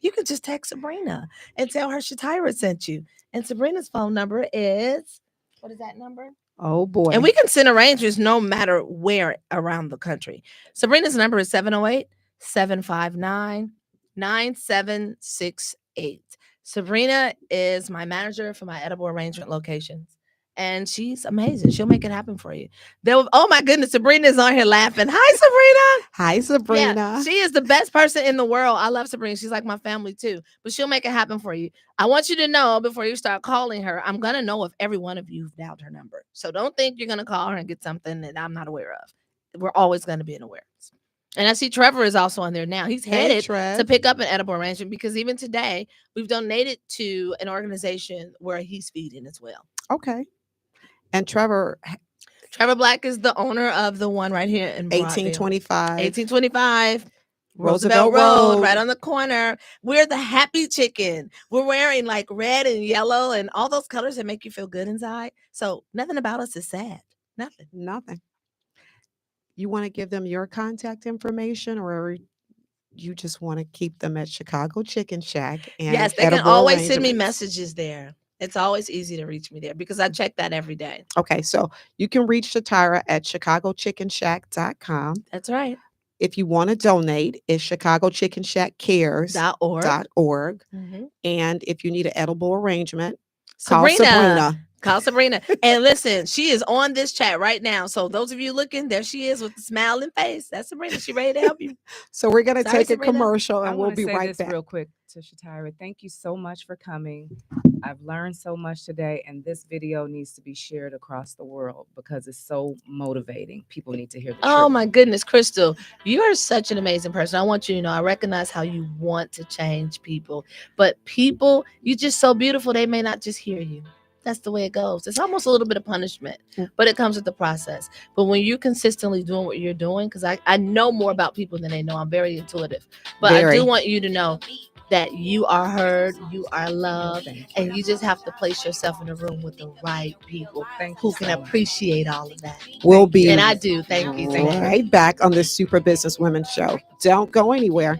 you can just text Sabrina and tell her Shatira sent you. And Sabrina's phone number is, what is that number? Oh boy. And we can send arrangements no matter where around the country. Sabrina's number is 708-759-9768. Sabrina is my manager for my Edible Arrangement locations. And she's amazing. She'll make it happen for you. Oh my goodness, Sabrina is on here laughing. Hi, Sabrina. Hi, Sabrina. Yeah, she is the best person in the world. I love Sabrina. She's like my family too. But she'll make it happen for you. I want you to know, before you start calling her, I'm going to know if every one of you have dialed her number. So don't think you're going to call her and get something that I'm not aware of. We're always going to be in awareness. And I see Trevor is also on there now. He's headed to pick up an Edible Arrangement, because even today we've donated to an organization where he's feeding as well. Okay. And Trevor Trevor Black is the owner of the one right here in Broadville. 1825 1825 Roosevelt Roosevelt Road, Road. right on the corner. We're the happy chicken. We're wearing like red and yellow and all those colors that make you feel good inside. So nothing about us is sad. Nothing. Nothing. You want to give them your contact information, or you just want to keep them at Chicago Chicken Shack? And Yes, they can Edible always send me Arrangements? messages there. It's always easy to reach me there because I check that every day. Okay, so you can reach Shatira at chicagochickenshack.com. That's right. If you want to donate, it's chicagochickenshackcares.org. .org. And if you need an edible arrangement, call Sabrina. Sabrina. Call Sabrina. And listen, she is on this chat right now. So those of you looking, there she is with the smiling face. That's Sabrina. She ready to help you. So we're going to Sorry, take Sabrina. a commercial I and we'll want be to say right this back. real quick to Shatira. Thank you so much for coming. I've learned so much today, and this video needs to be shared across the world because it's so motivating. People need to hear the Oh truth. my goodness, Crystal, you are such an amazing person. I want you to know, I recognize how you want to change people, but people, you're just so beautiful. They may not just hear you. That's the way it goes. It's almost a little bit of punishment, but it comes with the process. But when you're consistently doing what you're doing, because I know more about people than they know. I'm very intuitive, but I do want you to know that you are heard, you are loved, and you just have to place yourself in a room with the right people who can appreciate all of that. We'll be And I do. Thank you. right back on the Super Business Women Show. Don't go anywhere.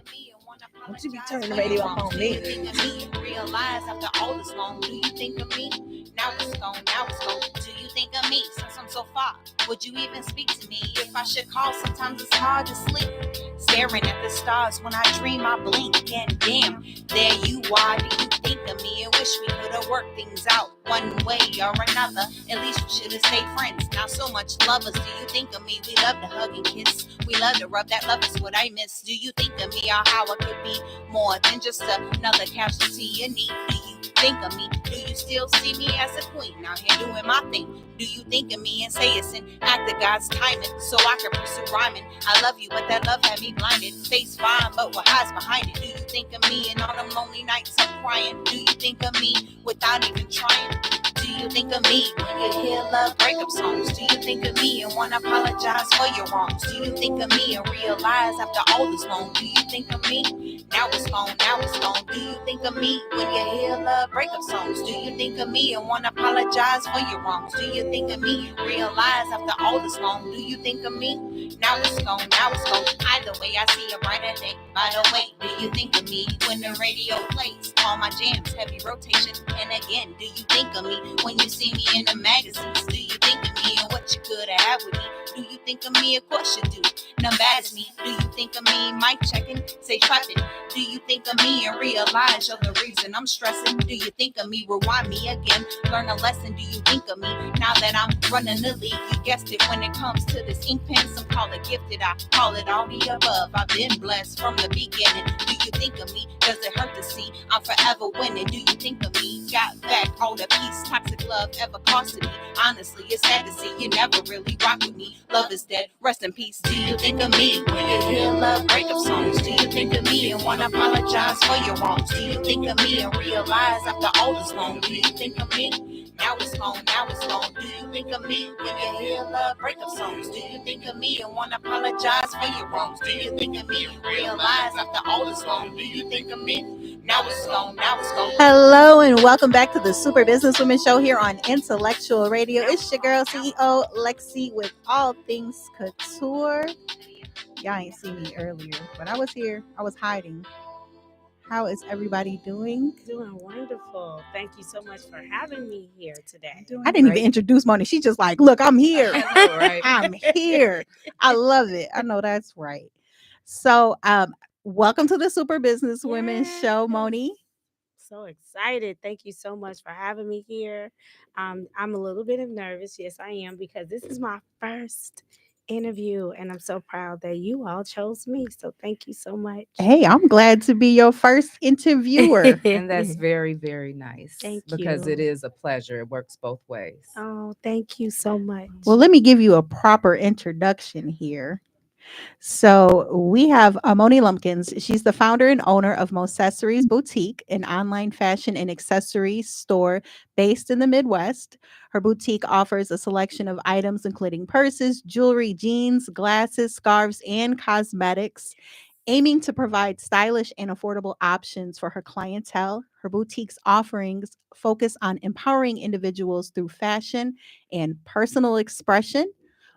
Don't you be turning the radio up on me. Realize after all this long, do you think of me? Now it's gone, now it's gone. Do you think of me since I'm so far? Would you even speak to me if I should call? Sometimes it's hard to sleep. Staring at the stars when I dream, I blink. And damn, there you are. Do you think of me and wish we could have worked things out one way or another? At least we should have stayed friends. Now so much lovers. Do you think of me? We love to hug and kiss. We love to rub. That love is what I miss. Do you think of me or how I could be more than just another casualty in need? Do you think of me? Do you still see me as a queen out here doing my thing? Do you think of me and say it's an act of God's timing so I can pursue rhyming? I love you, but that love had me blinded. Face fine, but what hides behind it? Do you think of me and all them lonely nights I'm crying? Do you think of me without even trying? Do you think of me when you hear love breakup songs? Do you think of me and want to apologize for your wrongs? Do you think of me and realize after all this long? Do you think of me? Now it's gone, now it's gone. Do you think of me when you hear love breakup songs? Do you think of me and want to apologize for your wrongs? Do you think of me? Realize after all this long. Do you think of me? Now it's gone, now it's gone. Either way, I see a brighter day. By the way, do you think of me when the radio plays all my jams, heavy rotation? And again, do you think of me when you see me in the magazines? Do you think of me and what you could have had with me? Do you think of me? Of course you do. None bad as me. Do you think of me? Mic checking, say trapping. Do you think of me and realize you're the reason I'm stressing? Do you think of me? Rewind me again. Learn a lesson. Do you think of me now that I'm running the league? You guessed it when it comes to this ink pen. Some call it gifted. I call it all the above. I've been blessed from the beginning. Do you think of me? Does it hurt to see I'm forever winning? Do you think of me? Got back all the peace toxic love ever costed me. Honestly, it's sad to see you never really rock with me. Love is dead. Rest in peace. Do you think of me when you hear love breakup songs? Do you think of me and want to apologize for your wrongs? Do you think of me and realize after all this long? Do you think of me? Now it's gone, now it's gone. Do you think of me when you hear love breakup songs? Do you think of me and want to apologize for your wrongs? Do you think of me and realize after all this long? Do you think of me? Now it's gone, now it's gone. Hello and welcome back to the Super Business Women Show here on Intellectual Radio. It's your girl CEO Lexi with all things couture. Y'all ain't seen me earlier, but I was here. I was hiding. How is everybody doing? Doing wonderful. Thank you so much for having me here today. I didn't even introduce Moni. She just like, look, I'm here. Right. I'm here. I love it. I know that's right. So, welcome to the Super Business Women Show, Moni. So excited. Thank you so much for having me here. I'm a little bit nervous. Yes, I am, because this is my first interview and I'm so proud that you all chose me. So thank you so much. Hey, I'm glad to be your first interviewer. And that's very, very nice. Thank because you. it is a pleasure. It works both ways. Oh, thank you so much. Well, let me give you a proper introduction here. So we have Moni Lumpkins. She's the founder and owner of Accessories Boutique, an online fashion and accessory store based in the Midwest. Her boutique offers a selection of items including purses, jewelry, jeans, glasses, scarves, and cosmetics. Aiming to provide stylish and affordable options for her clientele, her boutique's offerings focus on empowering individuals through fashion and personal expression.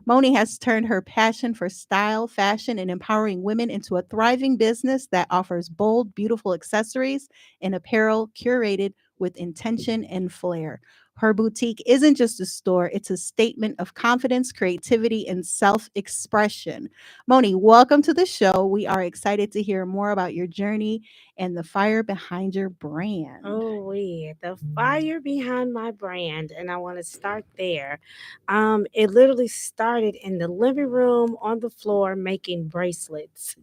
Moni has turned her passion for style, fashion, and empowering women into a thriving business that offers bold, beautiful accessories and apparel curated with intention and flair. Her boutique isn't just a store, it's a statement of confidence, creativity, and self expression. Moni, welcome to the show. We are excited to hear more about your journey and the fire behind your brand. Oh, the fire behind my brand, and I want to start there. It literally started in the living room on the floor making bracelets.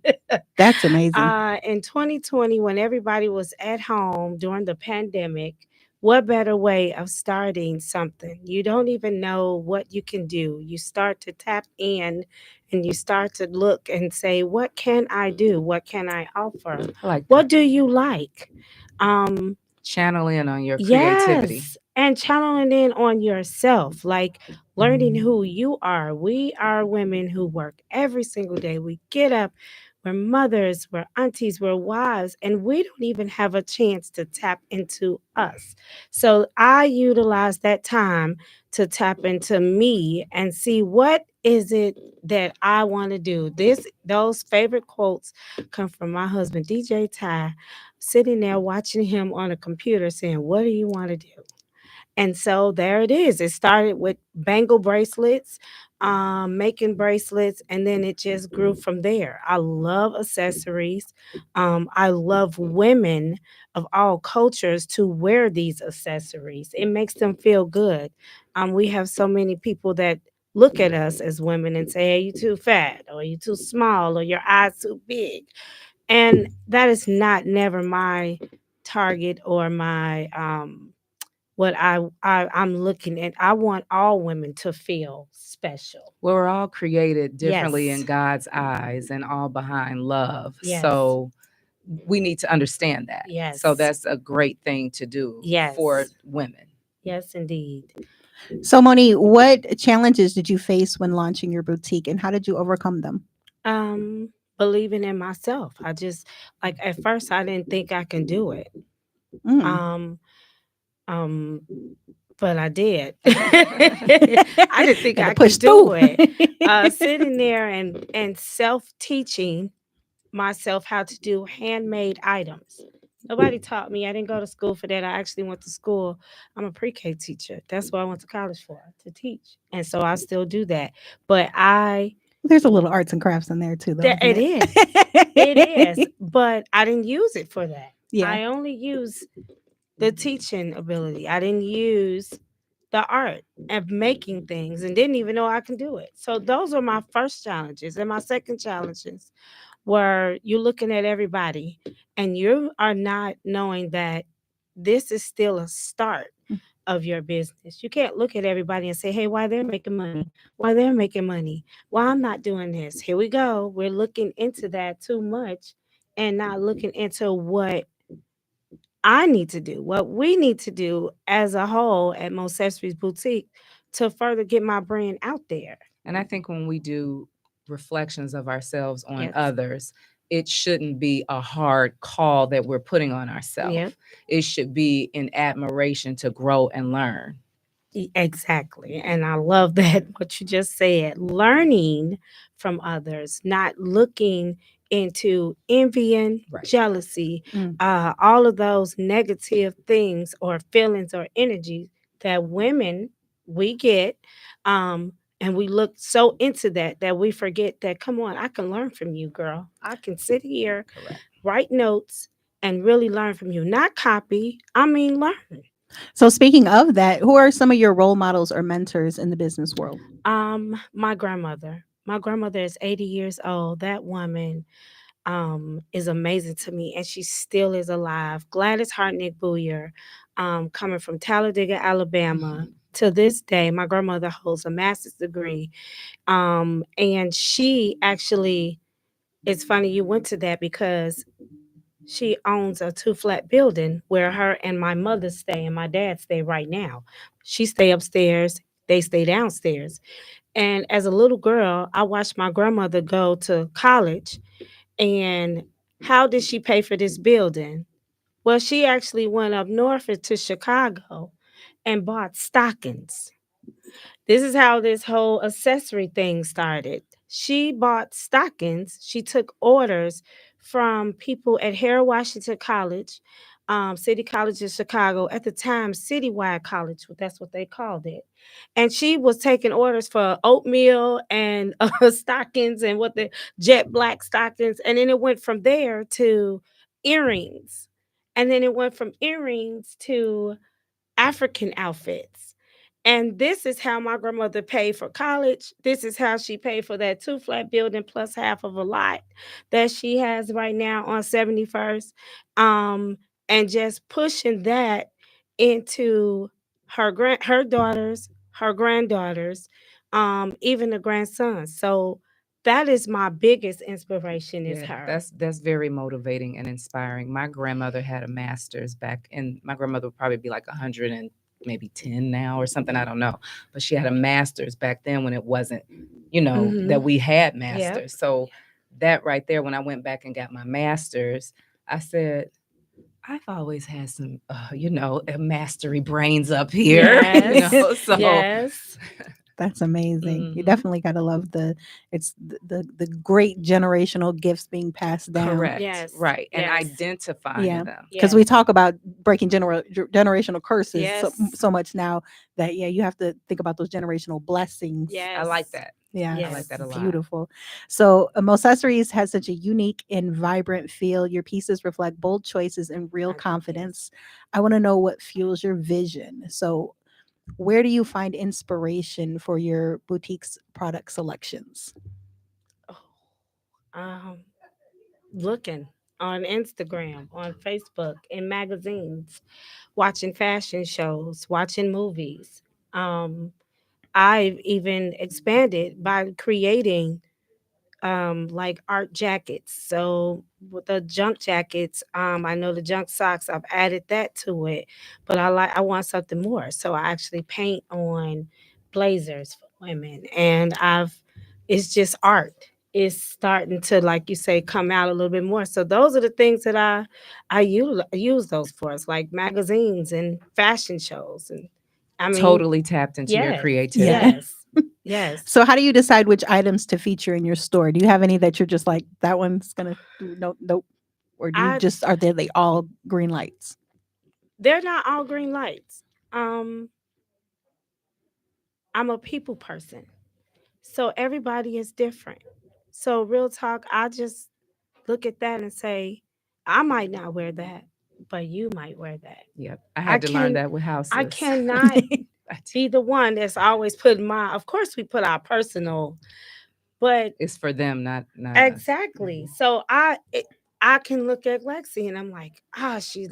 That's amazing. In 2020, when everybody was at home during the pandemic, what better way of starting something? You don't even know what you can do. You start to tap in and you start to look and say, what can I do? What can I offer? I like What do you like? Um, channel in on your creativity. Yes, and channeling in on yourself, like learning who you are. We are women who work every single day. We get up, we're mothers, we're aunties, we're wives, and we don't even have a chance to tap into us. So I utilize that time to tap into me and see what is it that I want to do. Those favorite quotes come from my husband, DJ Ty, sitting there watching him on a computer saying, what do you want to do? And so there it is. It started with bangle bracelets, making bracelets, and then it just grew from there. I love accessories. I love women of all cultures to wear these accessories. It makes them feel good. We have so many people that look at us as women and say, hey, you too fat, or you too small, or your eyes too big. And that is not never my target or my what I'm looking at. I want all women to feel special. Well, we're all created differently Yes. in God's eyes and all behind love. Yes. So we need to understand that. Yes. So that's a great thing to do Yes. for women. Yes, indeed. So, Moni, what challenges did you face when launching your boutique and how did you overcome them? Believing in myself. I just like at first I didn't think I can do it. Mm. But I did. I didn't think Had to I push could do through. it. Sitting there and self-teaching myself how to do handmade items. Nobody taught me. I didn't go to school for that. I actually went to school. I'm a pre-K teacher. That's what I went to college for, to teach. And so I still do that. But There's a little arts and crafts in there too, though. it is. It is. But I didn't use it for that. Yeah. I only use the teaching ability. I didn't use the art of making things and didn't even know I can do it. So those are my first challenges. And my second challenges were you looking at everybody and you are not knowing that this is still a start of your business. You can't look at everybody and say, hey, why they're making money? Why they're making money? Why I'm not doing this? Here we go. We're looking into that too much and not looking into what I need to do, what we need to do as a whole at Accessories Boutique to further get my brand out there. And I think when we do reflections of ourselves on Yes. others, it shouldn't be a hard call that we're putting on ourselves. Yep. It should be an admiration to grow and learn. Exactly. And I love that what you just said. Learning from others, not looking into envying, Right. jealousy, Mm. all of those negative things or feelings or energies that women we get. And we look so into that we forget that, come on, I can learn from you, girl. I can sit here, Correct. write notes, and really learn from you. Not copy, I mean learn. So, speaking of that, who are some of your role models or mentors in the business world? My grandmother. My grandmother is 80 years old. That woman is amazing to me, and she still is alive. Gladys Hartnett Booyer, coming from Talladega, Alabama. to this day, my grandmother holds a master's degree. And she actually, it's funny you went to that because she owns a 2-flat building where her and my mother stay and my dad stay right now. She stay upstairs, they stay downstairs. And as a little girl, I watched my grandmother go to college. And how did she pay for this building? Well, she actually went up north to Chicago and bought stockings. This is how this whole accessory thing started. She bought stockings. She took orders from people at Harold Washington College, City College in Chicago. At the time, Citywide College, that's what they called it. And she was taking orders for oatmeal and stockings and what the jet black stockings. And then it went from there to earrings. And then it went from earrings to African outfits. And this is how my grandmother paid for college. This is how she paid for that 2-flat building plus half of a lot that she has right now on 71st. And just pushing that into her daughters, her granddaughters, even the grandsons. So that is my biggest inspiration is her. That's very motivating and inspiring. My grandmother had a master's back, and my grandmother would probably be like 100 and maybe 10 now or something, I don't know, but she had a master's back then when it wasn't, that we had masters. Yep. So that right there, when I went back and got my master's, I said, I've always had some, mastery brains up here. Yes. So Yes. That's amazing. You Mhm. definitely got to love the great generational gifts being passed down. correct. Yes. Right. And Yes. identifying Yeah. them. Because we talk about breaking generational curses Yes. so much now that you have to think about those generational blessings. Yes. I like that. Yeah, Yes. I like that a lot. beautiful. So, Accessories has such a unique and vibrant feel. Your pieces reflect bold choices and real I think confidence. I want to know what fuels your vision. So, where do you find inspiration for your boutique's product selections? Looking on Instagram, on Facebook, in magazines, watching fashion shows, watching movies. I've even expanded by creating like art jackets. So with the junk jackets, I know the junk socks, I've added that to it, but I want something more. So I actually paint on blazers for women, and it's just art. It's starting to, like you say, come out a little bit more. So those are the things that I use those for. It's like magazines and fashion shows, and I mean, Totally tapped into your yes, creativity. yes, yes. So, how do you decide which items to feature in your store? Do you have any that you're just like, that one's gonna nope, or do you just are they all green lights? They're not all green lights. I'm a people person. So everybody is different. So real talk, I just look at that and say, I might not wear that, but you might wear that. Yep. I had to learn that with houses. I cannot be the one that's always putting of course we put our personal, but It's for them, not us. exactly. So I can look at Lexi and I'm like, she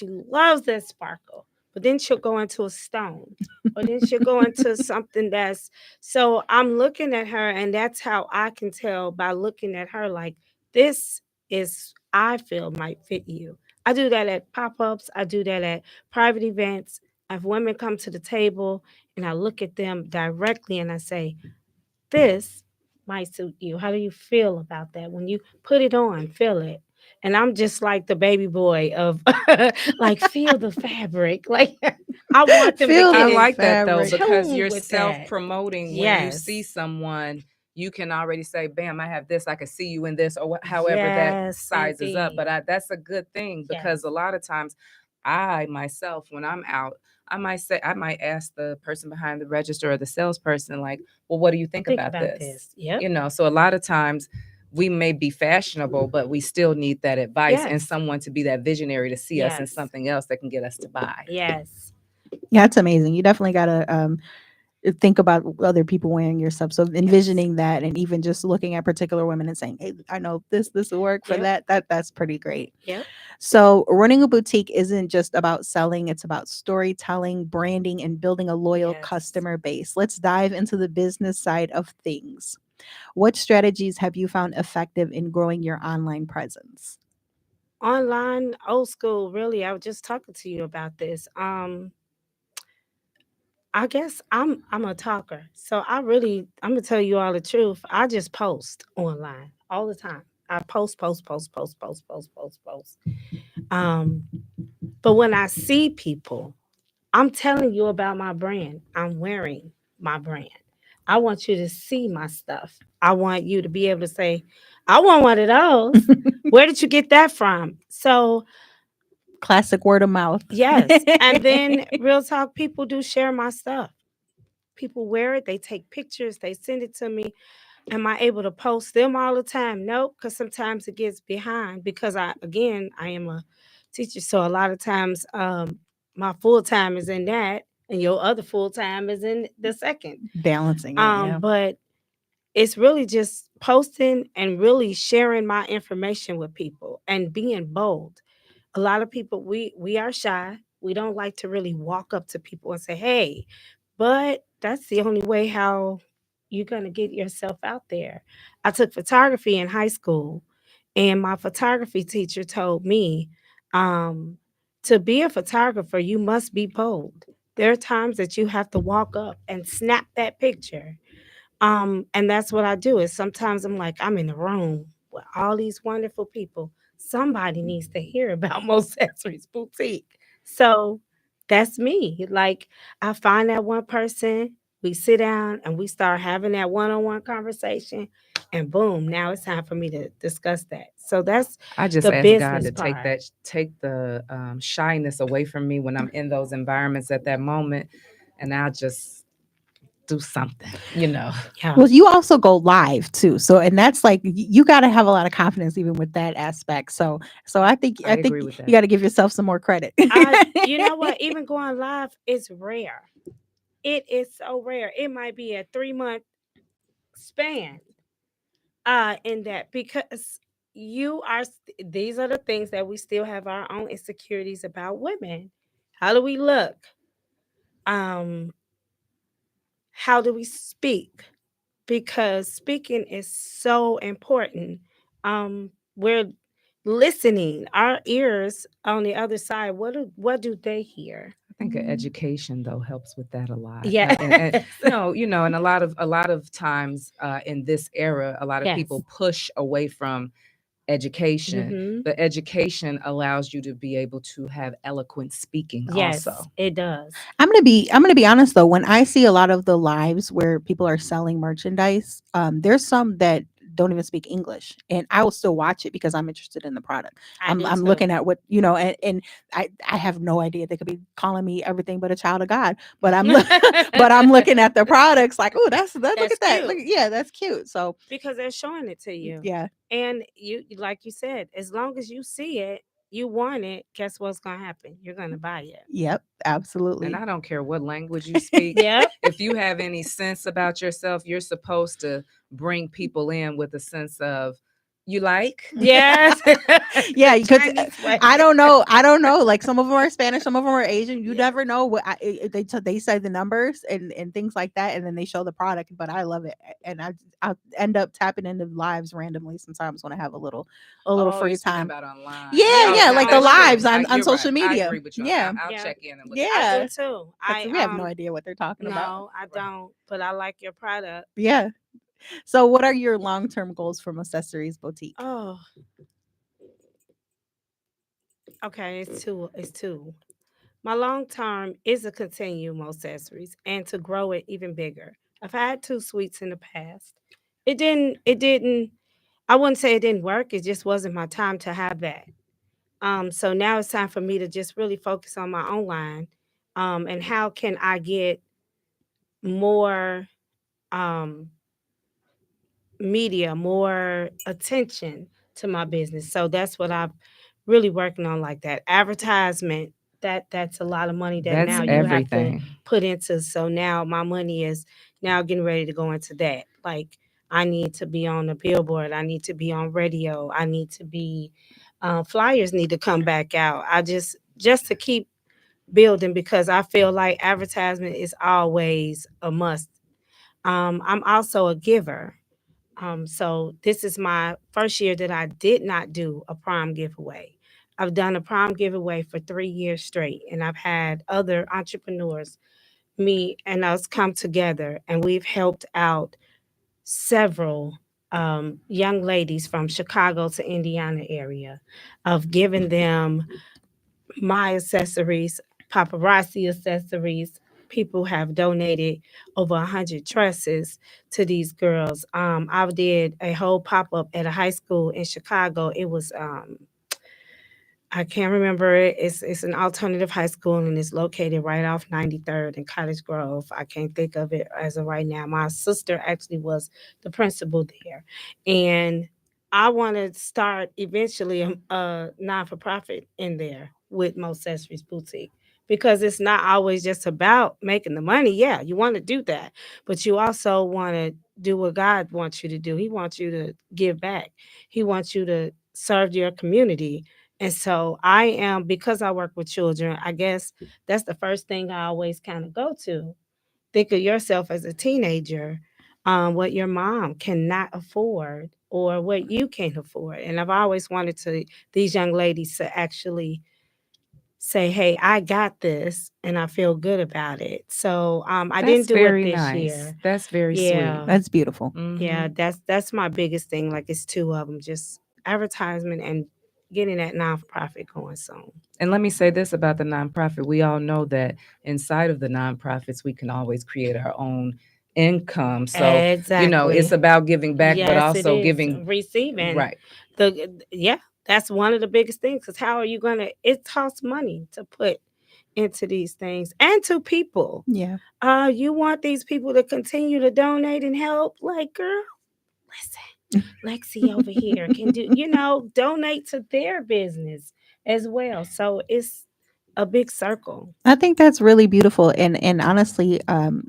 loves that sparkle. But then she'll go into a stone, or then she'll go into something that's. So I'm looking at her, and that's how I can tell by looking at her. Like, this is, I feel, might fit you. I do that at pop-ups. I do that at private events. If women come to the table and I look at them directly and I say, this might suit you. How do you feel about that? When you put it on, feel it. And I'm just like the baby boy of like, feel the fabric. Like, I want them Feel to I get the like that though, fabric. because tuned you're with that. self-promoting. When you Yes. see someone, you can already say, bam, I have this, I can see you in this, or however that Yes, sizes up. indeed. But that's a good thing, because a lot of times I myself, when I'm out, I might ask the person behind the register or the salesperson, like, well, what do you think about this? Yep. So a lot of times we may be fashionable, but we still need that advice and Yes. someone to be that visionary to see us in Yes. something else that can get us to buy. Yes. Yeah, it's amazing. You definitely gotta think about other people wearing your stuff. So envisioning that, and even just looking at particular women and saying, "Hey, I know this will work for Yep. that's pretty great." Yep. So running a boutique isn't just about selling; it's about storytelling, branding, and building a loyal Yes. customer base. Let's dive into the business side of things. What strategies have you found effective in growing your online presence? Online, old school, really. I was just talking to you about this. I guess I'm a talker. So I'm gonna tell you all the truth. I just post online all the time. I post, post, post, post, post, post, post, post. Um, but when I see people, I'm telling you about my brand. I'm wearing my brand. I want you to see my stuff. I want you to be able to say, I want one of those. Where did you get that from? So Classic word of mouth. yes. And then real talk, people do share my stuff. People wear it, they take pictures, they send it to me. Am I able to post them all the time? Nope, because sometimes it gets behind because I am a teacher. So a lot of times my full time is in that and your other full time is in the second. Balancing it. Yeah. But it's really just posting and really sharing my information with people and being bold. A lot of people we are shy. We don't like to really walk up to people and say, "Hey," but that's the only way how you're going to get yourself out there. I took photography in high school, and my photography teacher told me um, to be a photographer, you must be bold. There are times that you have to walk up and snap that picture. And that's what I do. Is sometimes I'm like, I'm in the room with all these wonderful people. Somebody needs to hear about Most Accessories Boutique. So that's me. Like I find that one person, we sit down and we start having that one-on-one conversation, and boom, now it's time for me to discuss that. So that's I just the ask God business to part. take the shyness away from me when I'm in those environments at that moment, and I'll just do something, you know. Yeah. Well, you also go live too. So, and that's like you got to have a lot of confidence even with that aspect. So I I think agree with you that. got to give yourself some more credit. You know what? Even going live is rare. It is so rare. It might be a 3-month span in that because these are the things that we still have our own insecurities about women. How do we look? Um, how do we speak? Because speaking is so important. We're listening. Our ears on the other side. What do they hear? I think education though helps with that a lot. Yeah. And no, you know, and a lot of times in this era, a lot of Yes. people push away from education, Mhm. but education allows you to be able to have eloquent speaking Yes, also. it does. I'm gonna be honest though. When I see a lot of the lives where people are selling merchandise, there's some that don't even speak English, and I will still watch it because I'm interested in the product. I do I'm too. looking at what and I have no idea. They could be calling me everything but a child of God, but but I'm looking at the products like, oh, that's that. Look That's at that. cute. Look, yeah, that's cute. So Because they're showing it to you. yeah, And you like you said, as long as you see it, you want it, guess what's gonna happen? You're gonna buy it. yep, And absolutely. I don't care what language you speak. Yep. If you have any sense about yourself, you're supposed to bring people in with a sense of you like. Yes. Yeah, The because Chinese way. I don't know. I don't know. Like some of them are Spanish, some of them are Asian. You Yeah. never know what they say the numbers and things like that, and then they show the product. But I love it, and I end up tapping into lives randomly sometimes when I have a little Oh, free you're speaking time. about online. Yeah, Yeah, yeah, like the that's true. lives on You're social right. I media. agree with you. Yeah, I'll Yeah. check in and look. yeah. I do too. 'Cause we have no idea what they're talking about. No, I don't. But I like your product. Yeah. So, what are your long term goals from Accessories Boutique? Oh, okay. It's two. It's two. My long term is to continue Most Accessories and to grow it even bigger. I've had 2 suites in the past. It didn't I wouldn't say it didn't work. It just wasn't my time to have that. So now it's time for me to just really focus on my own line. And how can I get more um media, more attention to my business. So that's what I'm really working on, like that advertisement that's a lot of money that That's now you have to everything. put into. So now my money is now getting ready to go into that. Like I need to be on the billboard. I need to be on radio. I need to be flyers need to come back out. I just to keep building because I feel like advertisement is always a must. I'm also a giver. So this is my first year that I did not do a prom giveaway. I've done a prom giveaway for 3 years straight, and I've had other entrepreneurs, me and us, come together, and we've helped out several young ladies from Chicago to Indiana area, of giving them my accessories, paparazzi accessories. People have donated over 100 dresses to these girls. I did a whole pop up at a high school in Chicago. It was I can't remember it. It's an alternative high school and it's located right off 93rd in Cottage Grove. I can't think of it as of right now. My sister actually was the principal there, and I want to start eventually a non for profit in there with Mo Accessories Boutique, because it's not always just about making the money. Yeah, you want to do that, but you also want to do what God wants you to do. He wants you to give back. He wants you to serve your community. And so I am, because I work with children, I guess that's the first thing I always kind of go to. Think of yourself as a teenager, what your mom cannot afford or what you can't afford. And I've always wanted to these young ladies to actually say, "Hey, I got this, and I feel good about it." So I didn't That's do it very this nice. year. That's very Yeah, sweet. That's beautiful. yeah, Mhm. that's my biggest thing. Like it's two of them, just advertisement and getting that nonprofit going soon. And let me say this about the nonprofit. We all know that inside of the nonprofits, we can always create our own income. So, it's Exactly. about giving back, but Yes, it also is. giving Receiving right. yeah, that's one of the biggest things. Because how are you gonna? It costs money to put into these things and to people. Yeah. You want these people to continue to donate and help? Like, girl, listen, Lexi over here can do. Donate to their business as well. So it's a big circle. I think that's really beautiful, and honestly,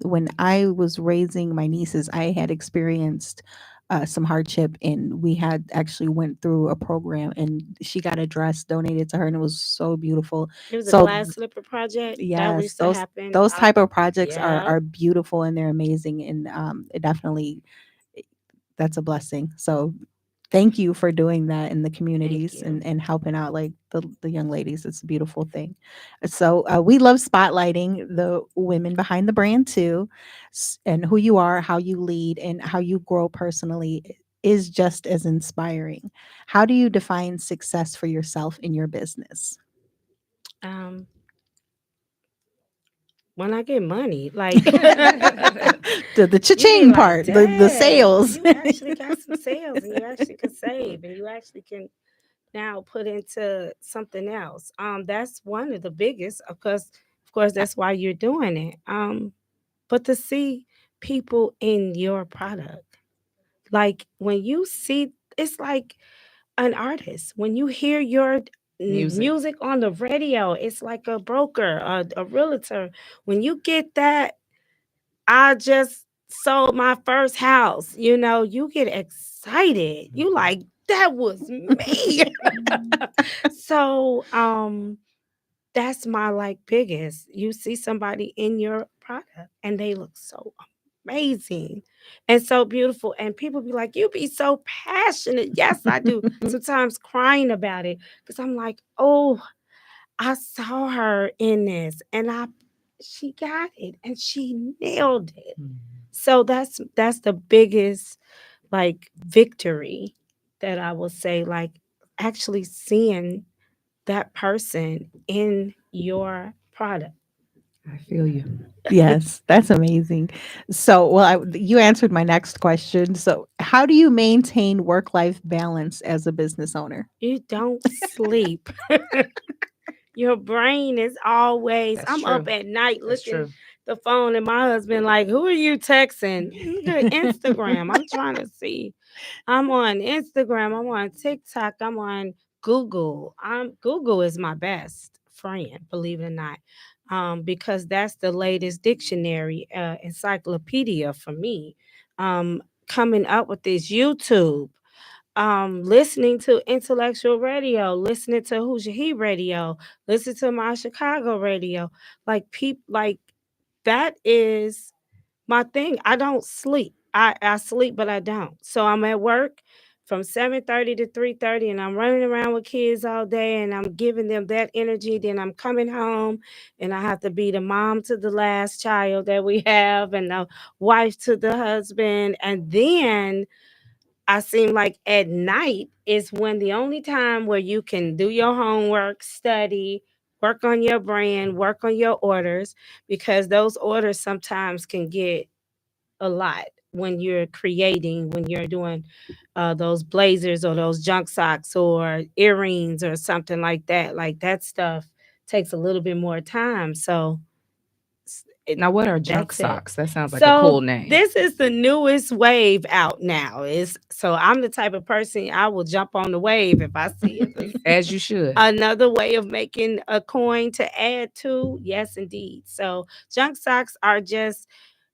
when I was raising my nieces, I had experienced some hardship, and we had actually went through a program, and she got a dress donated to her, and it was so beautiful. It was a So glass slipper project that yes, used to happen. those type of projects Yeah. are beautiful and they're amazing, and it definitely that's a blessing. So thank you for doing that in the Thank communities you. and helping out like the young ladies. It's a beautiful thing. So we love spotlighting the women behind the brand too, and who you are, how you lead, and how you grow personally is just as inspiring. How do you define success for yourself in your business? Um, when I get money, like The you be cha-ching like, part, the dang, sales. you actually got some sales and you actually can save and you actually can now put into something else. That's one of the biggest, of course, that's why you're doing it. But to see people in your product, like when you see, it's like an artist. When you hear your Music. music on the radio, it's like a broker, a realtor. When you get that, I just sold my first house. You get excited. You like, that was me. So, that's my like biggest. You see somebody in your product and they look so amazing and so beautiful. And people be like, you be so passionate. Yes, I do. Sometimes crying about it. Because I'm like, oh, I saw her in this and she got it and she nailed it. Mhm. So that's the biggest like victory that I will say, like actually seeing that person in your product. I feel you. Yes, that's amazing. So, well, you answered my next question. So, how do you maintain work-life balance as a business owner? You don't sleep. Your brain is always. That's I'm true. up at night That's looking true. the phone, and my husband like, "Who are you texting?" Nigga, Instagram. I'm trying to see. I'm on Instagram. I'm on TikTok. I'm on Google. Google is my best friend, believe it or not, because that's the latest dictionary encyclopedia for me. Coming up with this YouTube, listening to intellectual radio, listening to Who's Your He radio, listen to my Chicago radio, like that is my thing. I don't sleep. I sleep, but I don't. So I'm at work from 7:30 to 3:30, and I'm running around with kids all day, and I'm giving them that energy. Then I'm coming home, and I have to be the mom to the last child that we have, and the wife to the husband, and then I seem like at night is when the only time where you can do your homework, study, work on your brand, work on your orders, because those orders sometimes can get a lot when you're creating, when you're doing those blazers or those junk socks or earrings or something like that. Like that stuff takes a little bit more time. So Now, what are junk that's it. socks? That sounds like a cool name. This is the newest wave out now. So I'm the type of person I will jump on the wave if I see it. As you should. Another way of making a coin to add to, yes, indeed. So junk socks are just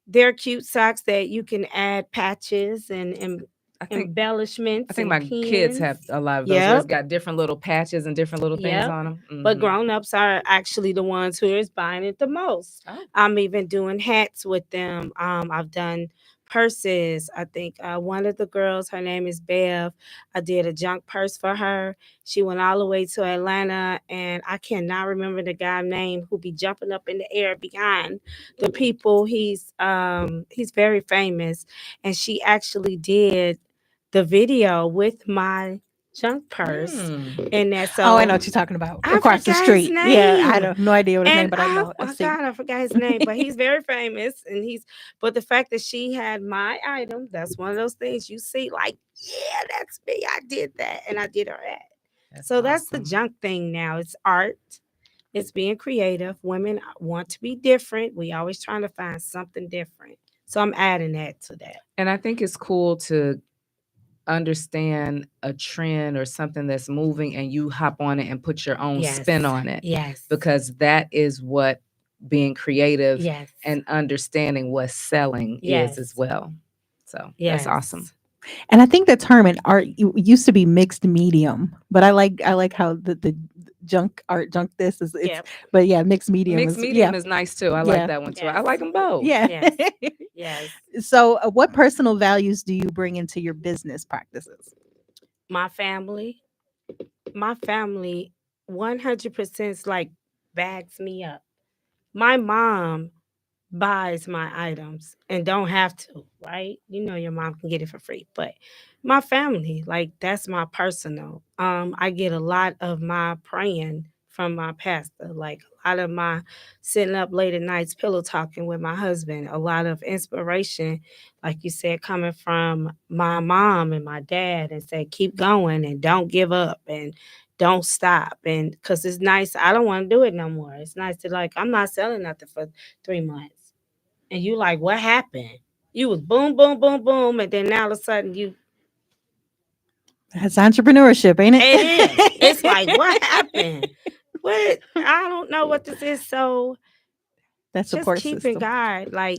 they're cute socks that you can add patches and embellishments. I think and my pins. kids have a lot of those. Where it's got different little patches and different little things on them. But grown-ups are actually the ones who is buying it the most. Oh. I'm even doing hats with them. I've done purses. I think one of the girls, her name is Bev. I did a junk purse for her. She went all the way to Atlanta, and I cannot remember the guy's name who be jumping up in the air behind the people. He's very famous, and she actually did the video with my junk purse. And that's Oh, I know what you're talking about. I Across the forgot his street. Yeah, I name. have no idea what his name, And but I know. oh I've my seen. God, I forgot his name, but he's very famous, and but the fact that she had my item, that's one of those things you see, like, yeah, that's me. I did that, and I did her ad. So that's the junk thing now. It's art. It's being creative. Women want to be different. We always trying to find something different. So I'm adding that to that. And I think it's cool to understand a trend or something that's moving and you hop on it and put your own spin on it. Yes. Because that is what being creative Yes. and understanding what selling is as well. So that's awesome. And I think the term in art used to be mixed medium, but I like how the junk art, junk this is, but yeah, mixed medium. Mixed medium is nice too. I like that one too. I like them both. Yeah. Yes. So what personal values do you bring into your business practices? My family 100% like backs me up. My mom buys my items and don't have to, right? You know your mom can get it for free, but my family, like that's my personal. I get a lot of my praying from my pastor, like a lot of my sitting up late at nights pillow talking with my husband, a lot of inspiration, like you said, coming from my mom and my dad, and say keep going and don't give up and don't stop. And because it's nice, I don't want to do it no more. It's nice to like, I'm not selling nothing for 3 months. And you like, what happened? You was boom, boom, boom, boom. And then now all of a sudden you. That's entrepreneurship, ain't it? It is. It's like, what happened? What? I don't know what this is. So that's just support keeping system. God, like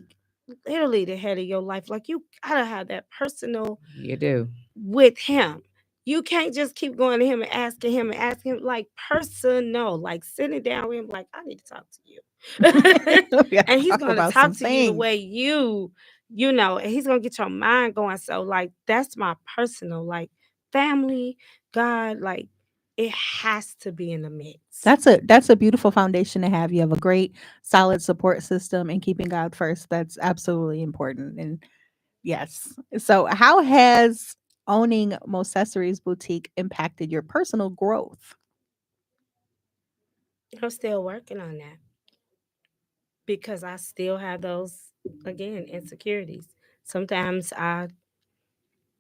literally the head of your life. Like you gotta have that personal. You do. With him. You can't just keep going to him and asking him, like personal, like sitting down with him, like, I need to talk to you. And he's going to talk to you the way you know, and he's going to get your mind going. So like, that's my personal, like family, God, like it has to be in the mix. That's a beautiful foundation to have. You have a great solid support system and keeping God first. That's absolutely important. And yes. So how has owning Mocessories Boutique impacted your personal growth? I'm still working on that because I still have those, again, insecurities. Sometimes I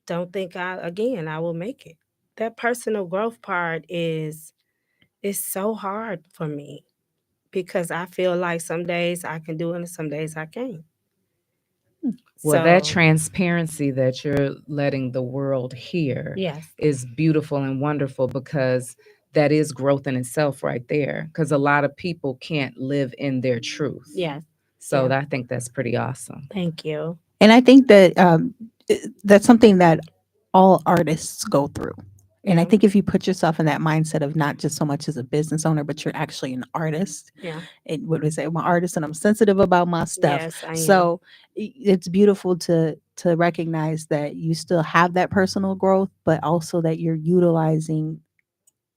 don't think I will make it. That personal growth part is so hard for me because I feel like some days I can do it and some days I can't. Well, that transparency that you're letting the world hear yes. is beautiful and wonderful because that is growth in itself right there, because a lot of people can't live in their truth. Yes. So Yeah. I think that's pretty awesome. Thank you. And I think that that's something that all artists go through. And I Yeah. think if you put yourself in that mindset of not just so much as a business owner, but you're actually an artist. Yeah. And what do we say? I'm an artist and I'm sensitive about my stuff. Yes, I am. So it's beautiful to recognize that you still have that personal growth, but also that you're utilizing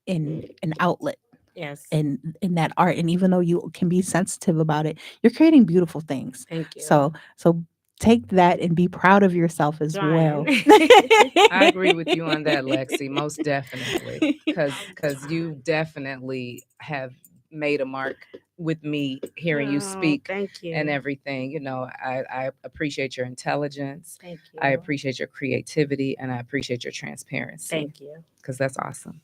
in an outlet Yes. in that art. And even though you can be sensitive about it, you're creating beautiful things. Thank you. So take that and be proud of yourself as well. I agree with you on that, Lexi, most definitely, because you definitely have made a mark with me hearing you Oh, speak thank you. and everything. You know, I appreciate your intelligence. Thank you. I appreciate your creativity, and I appreciate your transparency. Thank you. Because that's awesome.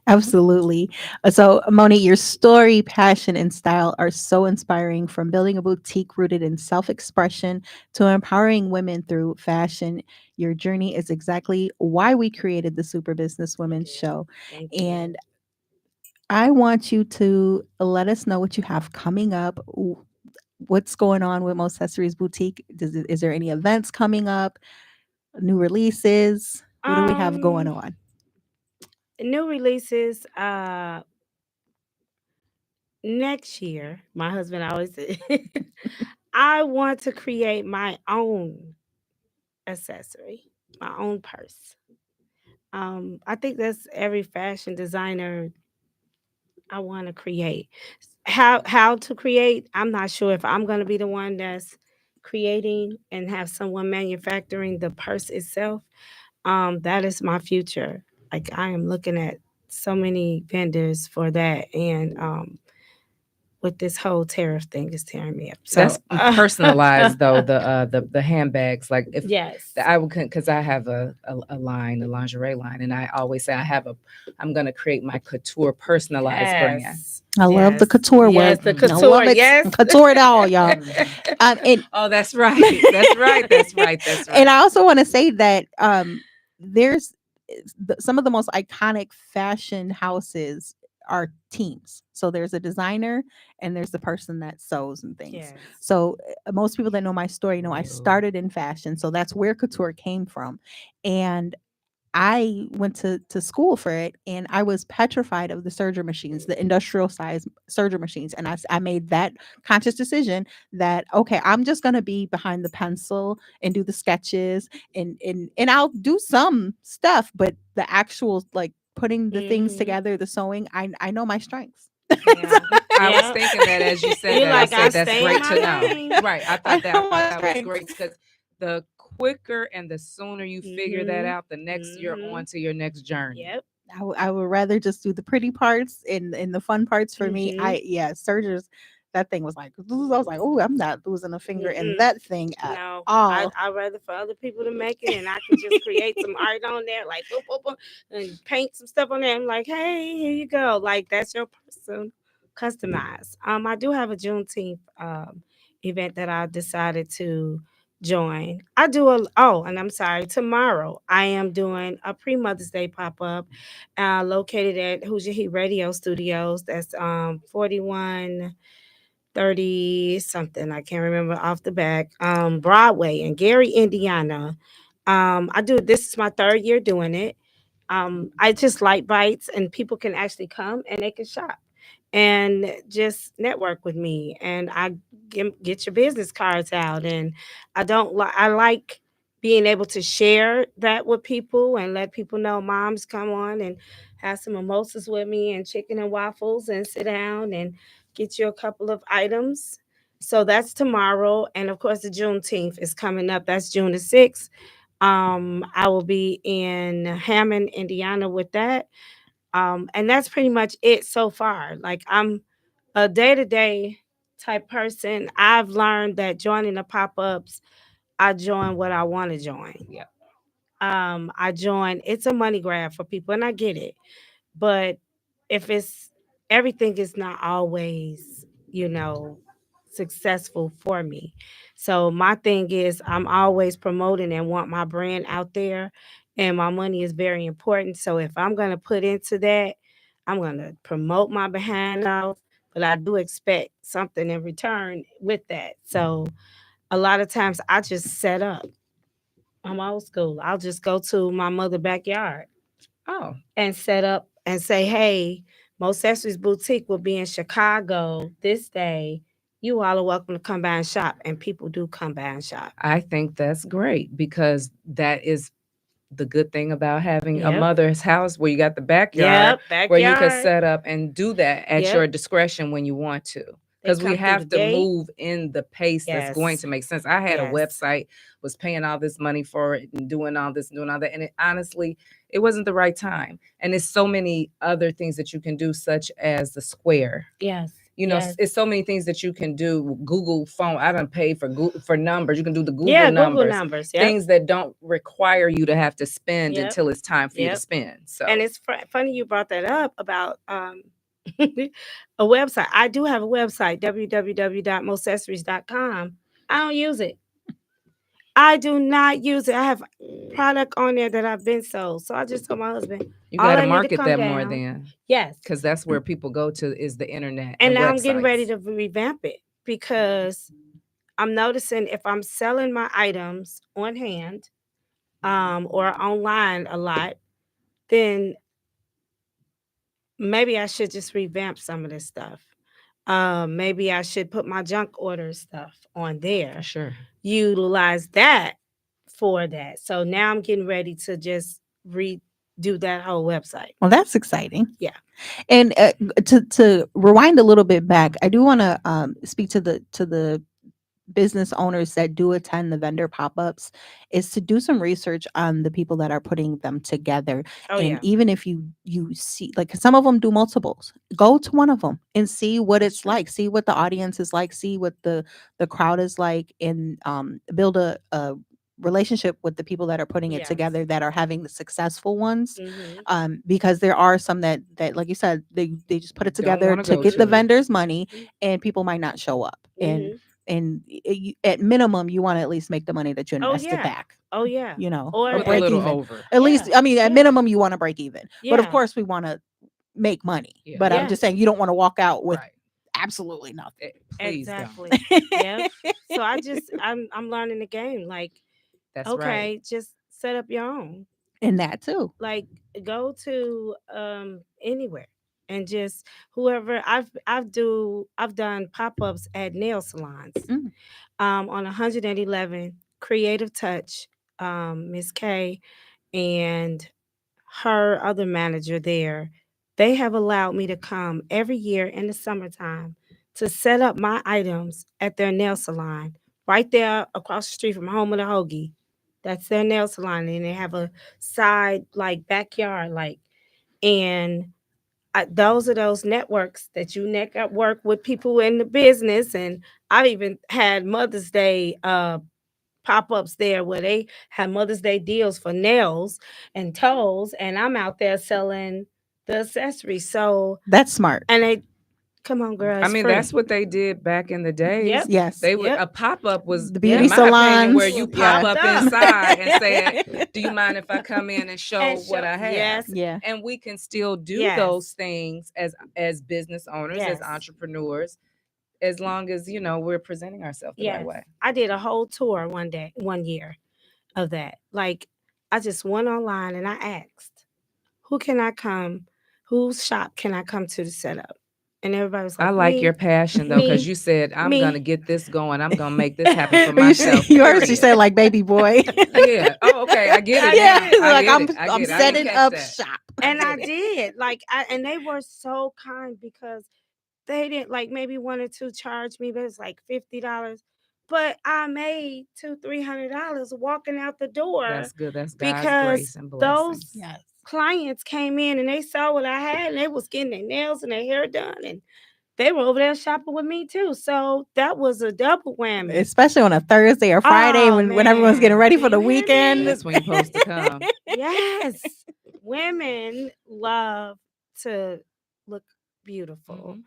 Absolutely. So, Moni, your story, passion, and style are so inspiring, from building a boutique rooted in self expression to empowering women through fashion. Your journey is exactly why we created the Super Business Women Show. Thank you. And I want you to let us know what you have coming up. What's going on with Most Accessories Boutique? Is there any events coming up? New releases? What do we have going on? New releases next year. My husband always said, I want to create my own accessory, my own purse. I think that's every fashion designer I want to create. How to create? I'm not sure if I'm going to be the one that's creating and have someone manufacturing the purse itself. That is my future. Like, I am looking at so many vendors for that, and with this whole tariff thing is tearing me up. So That's personalized though, the handbags. Like, if yes, I would, because I have a line, a lingerie line, and I always say I'm gonna create my couture personalized brand. yes. I love the couture Yes, work. the I couture, love it. yes. Couture it all, y'all. And Oh, that's right. That's right. That's right. That's right. and I also want to say that there's some of the most iconic fashion houses are teams. So there's a designer and there's the person that sews and things. Yes. So most people that know my story know I started in fashion. So that's where couture came from. And I went to school for it, and I was petrified of the serger machines, the industrial size serger machines. And I made that conscious decision that, okay, I'm just going to be behind the pencil and do the sketches, and I'll do some stuff, but the actual, like, putting the things Mhm. together, the sewing, I know my strengths. Yeah. I was thinking that as you said You're that, like, I I said that's stay in great my to know. lane. Right. I I thought that know my that was strengths. great, because the quicker and the sooner you figure that Mhm. out, the next you're Mhm. on to your next journey. Yep. I would rather just do the pretty parts and the fun parts for me. Mhm. Sergers, that thing was like, I was like, oh, I'm not losing a finger in Mm-mm. that thing at No, all. I'd rather for other people to make it, and I can just create some art on there, like boop, boop, boop, and paint some stuff on there. I'm like, hey, here you go. Like, that's your person, customized. I do have a Juneteenth event that I decided to join. And I'm sorry, tomorrow I am doing a pre-Mother's Day pop-up located at Who's Your Heat Radio Studios. That's 4130 something, I can't remember off the back, Broadway in Gary, Indiana. This is my third year doing it. I just light bites, and people can actually come and they can shop and just network with me, and I get your business cards out. And I like being able to share that with people and let people know, moms, come on and have some mimosas with me and chicken and waffles and sit down and get you a couple of items. So that's tomorrow. And of course, the Juneteenth is coming up. That's June the 6th. I will be in Hammond, Indiana with that. And that's pretty much it so far. Like, I'm a day-to-day type person. I've learned that joining the pop-ups, I join what I want to join. Yeah. I join, it's a money grab for people, and I get it. But if it's everything is not always, successful for me. So my thing is, I'm always promoting and want my brand out there, and my money is very important. So if I'm going to put into that, I'm going to promote my behind off, but I do expect something in return with that. So a lot of times I just set up. I'm old school. I'll just go to my mother's backyard Oh, and set up and say, hey, Mo Accessories Boutique will be in Chicago this day. You all are welcome to come by and shop. And people do come by and shop. I think that's great because that is the good thing about having a Yep. mother's house where you got the backyard Yep, where you can backyard. set up and do that at Yep. your discretion when you want to. They Because we come through have the to gate. move in the pace that's going Yes. to make sense. I had a Yes. website, was paying all this money for it and doing all this and doing all that. And honestly, it wasn't the right time. And there's so many other things that you can do, such as the Square. Yes. You know, Yes. it's so many things that you can do. Google phone. I don't pay for Google, for numbers. You can do the Google Yeah, numbers. Google numbers. Yep. Things that don't require you to have to spend Yep. until it's time for you to Yep. spend. So, And it's funny you brought that up about a website. I do have a website, www.moaccessories.com. I don't use it. I do not use it. I have product on there that I've been sold. So I just told my husband, you all got I to need to market come that more down- then, yes. because that's where people go to is the internet. And now I'm getting ready websites. to revamp it because I'm noticing if I'm selling my items on hand or online a lot, then maybe I should just revamp some of this stuff. Maybe I should put my junk order stuff on there. For sure. Utilize that for that. So now I'm getting ready to just redo that whole website. Well, that's exciting. Yeah. And to rewind a little bit back, I do want to speak to the business owners that do attend the vendor pop-ups, is to do some research on the people that are putting them together. Oh, And yeah. even if you see, like, some of them do multiples, go to one of them and see what it's like, see what the audience is like, see what the crowd is like, and build a relationship with the people that are putting it Yes. together, that are having the successful ones. Mhm. Because there are some that like you said, they just put it Don't together wanna to go get to the it. vendors money, Mhm. and people might not show up. Mhm. And at minimum, you want to at least make the money that you Oh, invested yeah. back, Oh, yeah. you know, Or or With a break little even. over. At least, Yeah. I mean, at Yeah. minimum, you want to break even. But of Yeah. course, we want to make money. Yeah. But I'm Yeah. just saying, you don't want to walk out with Right. absolutely nothing. Please Exactly. don't. Yep. So I'm learning the game. Like, That's okay, right. just set up your own. And that too. Like, go to anywhere and just whoever I've done pop-ups at nail salons. Mm. On 111 Creative Touch, Miss K and her other manager there, they have allowed me to come every year in the summertime to set up my items at their nail salon right there across the street from Home of the Hoagie. That's their nail salon, and they have a side like backyard, like, and those are those networks that you network with people in the business. And I've even had Mother's Day pop-ups there where they have Mother's Day deals for nails and toes, and I'm out there selling the accessories. So That's smart. and they come on, girl. I It's mean, free. that's what they did back in the days. Yep. Yes. They would Yep. a pop-up was The beauty in my opinion, where salons. you Yeah. pop up Popped up. inside and said, "Do you mind if I come in and show And what show- I have?" yes. Yeah. And we can still do Yes. those things as business owners, as Yes. entrepreneurs, as long as we're presenting ourselves the right Yes. way. I did a whole tour one year of that. Like, I just went online and I asked, who can I come? Whose shop can I come to set up? And everybody was like, I like me. your passion though, because me, you said, "I'm me." gonna get this going. I'm gonna make this happen for But myself." you heard she period. said, like, baby boy. Yeah. Oh, okay. I get it. Yeah. now. I Like, get I'm it. I I'm get it. I didn't setting catch up that. shop. And I get it. did. Like, and they were so kind because they didn't, like, maybe one or two charge me, but it's like $50. But I made $200-300 walking out the door That's good. That's God's because grace and blessing. those Yes. clients came in and they saw what I had and they was getting their nails and their hair done, and they were over there shopping with me too. So that was a double whammy. Especially on a Thursday or Friday Oh, when everyone's getting man. ready Do for the you hear me? weekend. That's when you're supposed to come. Yes. Women love to look beautiful.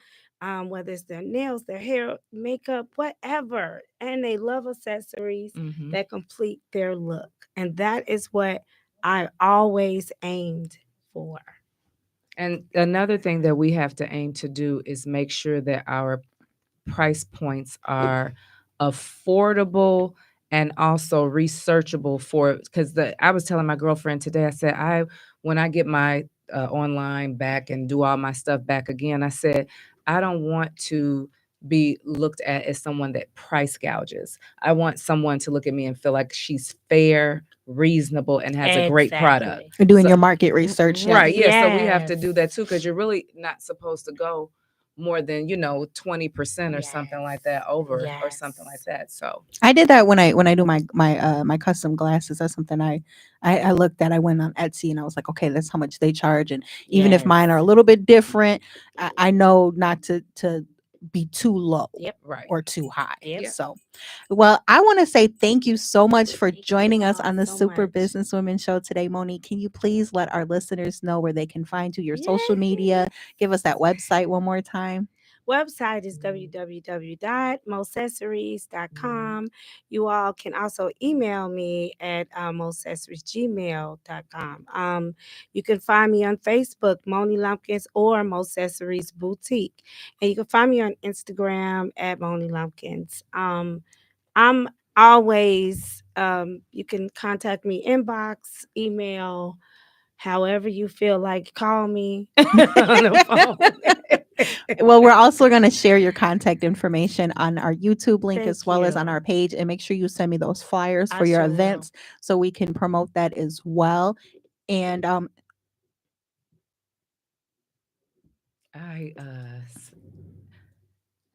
Whether it's their nails, their hair, makeup, whatever. And they love accessories Mhm. that complete their look. And that is what I always aimed for. And another thing that we have to aim to do is make sure that our price points are affordable and also researchable for, because I was telling my girlfriend today, I said, when I get my online back and do all my stuff back again, I said, I don't want to be looked at as someone that price gouges. I want someone to look at me and feel like she's fair, reasonable, and has a great product. Exactly. You're doing So- your market research. Yeah. Right. Yeah. So we have to do Yes. that too, because you're really not supposed to go more than 20% or something like that over or something like Yes. that. So I did that when I do my custom glasses. That's something I looked at. I went on Etsy and I was like, okay, that's how much they charge. And even if mine are a little bit different, I know not to be too low Yep. right. or too high. Yep. So, well, I want to say thank you so much for Thank you joining us all on the so Super much. Businesswomen Show today. Monique, can you please let our listeners know where they can find you, your social media? Give us that website one more time. Website is www.mosessories.com. You all can also email me at mosessoriesgmail.com. You can find me on Facebook, Moni Lumpkins, or Mosessories Boutique. And you can find me on Instagram at Moni Lumpkins. I'm always, you can contact me inbox, email, however you feel like, call me on the phone. Well, we're also going to share your contact information on our YouTube link Thank as well as on you. our page. And make sure you send me those flyers I for your sure will. events so we can promote that as well. And I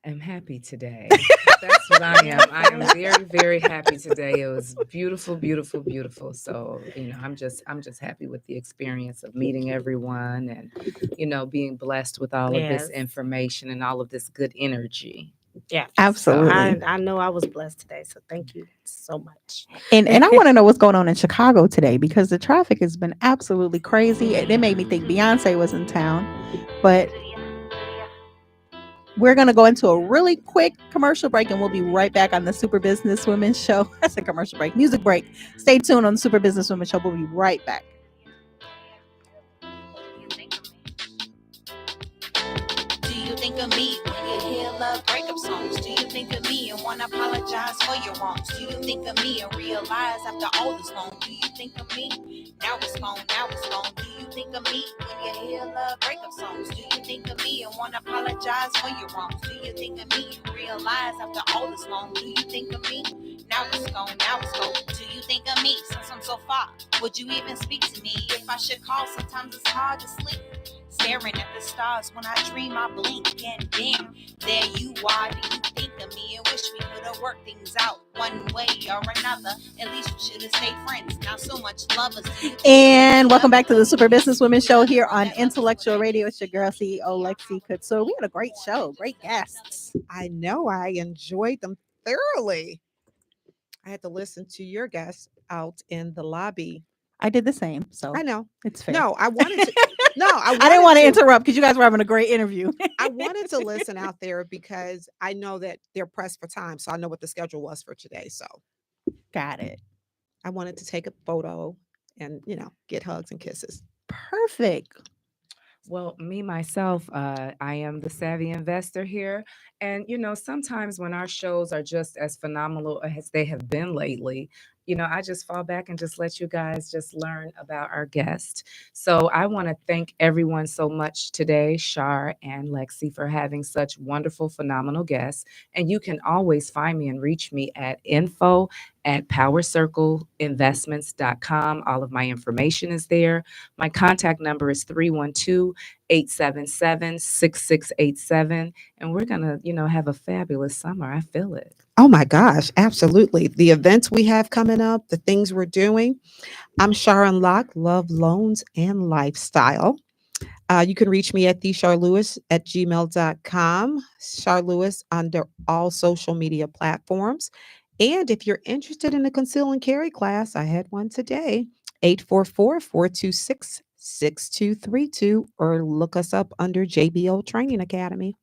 am happy today. That's what I am. I am very, very happy today. It was beautiful, beautiful, beautiful. So, I'm just happy with the experience of meeting everyone and, being blessed with all of this Yes. information and all of this good energy. Yeah. Absolutely. So I know I was blessed today. So thank you so much. And I want to know what's going on in Chicago today because the traffic has been absolutely crazy. It made me think Beyonce was in town. But we're going to go into a really quick commercial break and we'll be right back on the Super Businesswomen Show. That's a commercial break, music break. Stay tuned on the Super Businesswomen Show. We'll be right back. Do you think of me when you hear love breakup songs? Do you think of me and wanna apologize for your wrongs? Do you think of me and realize after all this long? Do you think of me? Now it's gone, now it's gone. Do you think of me when you hear love breakup songs? Do you think of me and wanna apologize for your wrongs? Do you think of me and realize after all this long? Do you think of me? Now it's gone, now it's gone. Do you think of me since I'm so far? Would you even speak to me if I should call? Sometimes it's hard to sleep. Staring at the stars when I dream, I blink and damn, there you are. Do you think of me and wish we could have worked things out one way or another? At least we should have stayed friends. Now so much lovers. And welcome back to the Super Businesswomen Show here on Intellectual Radio. It's your girl, CEO Lexi Couture. We had a great show, great guests. I know I enjoyed them thoroughly. I had to listen to your guests out in the lobby. I did the same, so I know. it's fair. No, I wanted to. No, I didn't want to interrupt because you guys were having a great interview. I wanted to listen out there because I know that they're pressed for time. So I know what the schedule was for today. So Got it. I wanted to take a photo and, get hugs and kisses. Perfect. Well, me myself, I am the savvy investor here. And, sometimes when our shows are just as phenomenal as they have been lately, I just fall back and just let you guys just learn about our guest. So I want to thank everyone so much today, Shar and Lexi, for having such wonderful, phenomenal guests. And you can always find me and reach me at info@powercircleinvestments.com. All of my information is there. My contact number is 312-877-6687. And we're going to, have a fabulous summer. I feel it. Oh my gosh, absolutely. The events we have coming up, the things we're doing. I'm Sharon Locke, Love, Loans, and Lifestyle. You can reach me at thecharlewis@gmail.com. Char Lewis under all social media platforms. And if you're interested in a conceal and carry class, I had one today, 844-426-6232, or look us up under JBO Training Academy.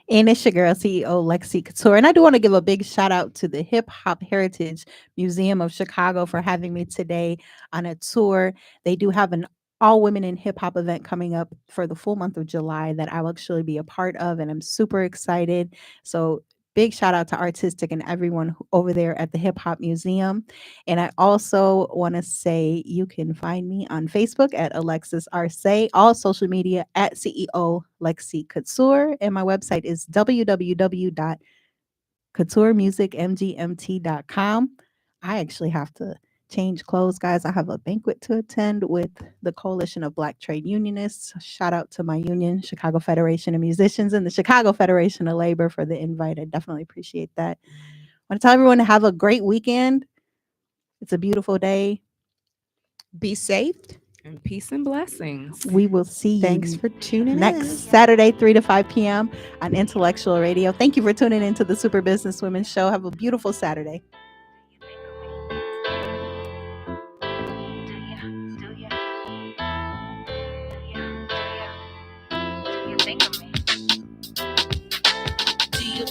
And it's your girl, CEO Lexi Couture. And I do want to give a big shout out to the Hip Hop Heritage Museum of Chicago for having me today on a tour. They do have an all women in hip hop event coming up for the full month of July that I'll actually be a part of, and I'm super excited. So big shout out to Artistic and everyone over there at the Hip Hop Museum. And I also want to say you can find me on Facebook at Alexis Arce, all social media at CEO Lexi Couture, and my website is www.couturemusicmgmt.com. I actually have to change clothes, guys. I have a banquet to attend with the Coalition of Black Trade Unionists. Shout out to my union, Chicago Federation of Musicians, and the Chicago Federation of Labor for the invite. I definitely appreciate that. I want to tell everyone to have a great weekend. It's a beautiful day. Be safe. And peace and blessings. We will see Thanks you for tuning next in. Saturday, 3 to 5 p.m. on Intellectual Radio. Thank you for tuning into the Super Business Women Show. Have a beautiful Saturday.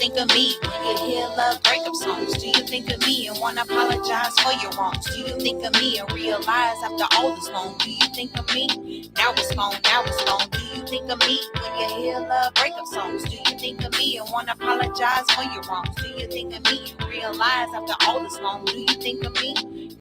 Think of me when you hear love breakup songs? Do you think of me and want to apologize for your wrongs? Do you think of me and realize after all this long? Do you think of me? Now it's gone, now it's gone. Do you think of me when you hear love breakup songs? Do you think of me and want to apologize for your wrongs? Do you think of me and realize after all this long? Do you think of me?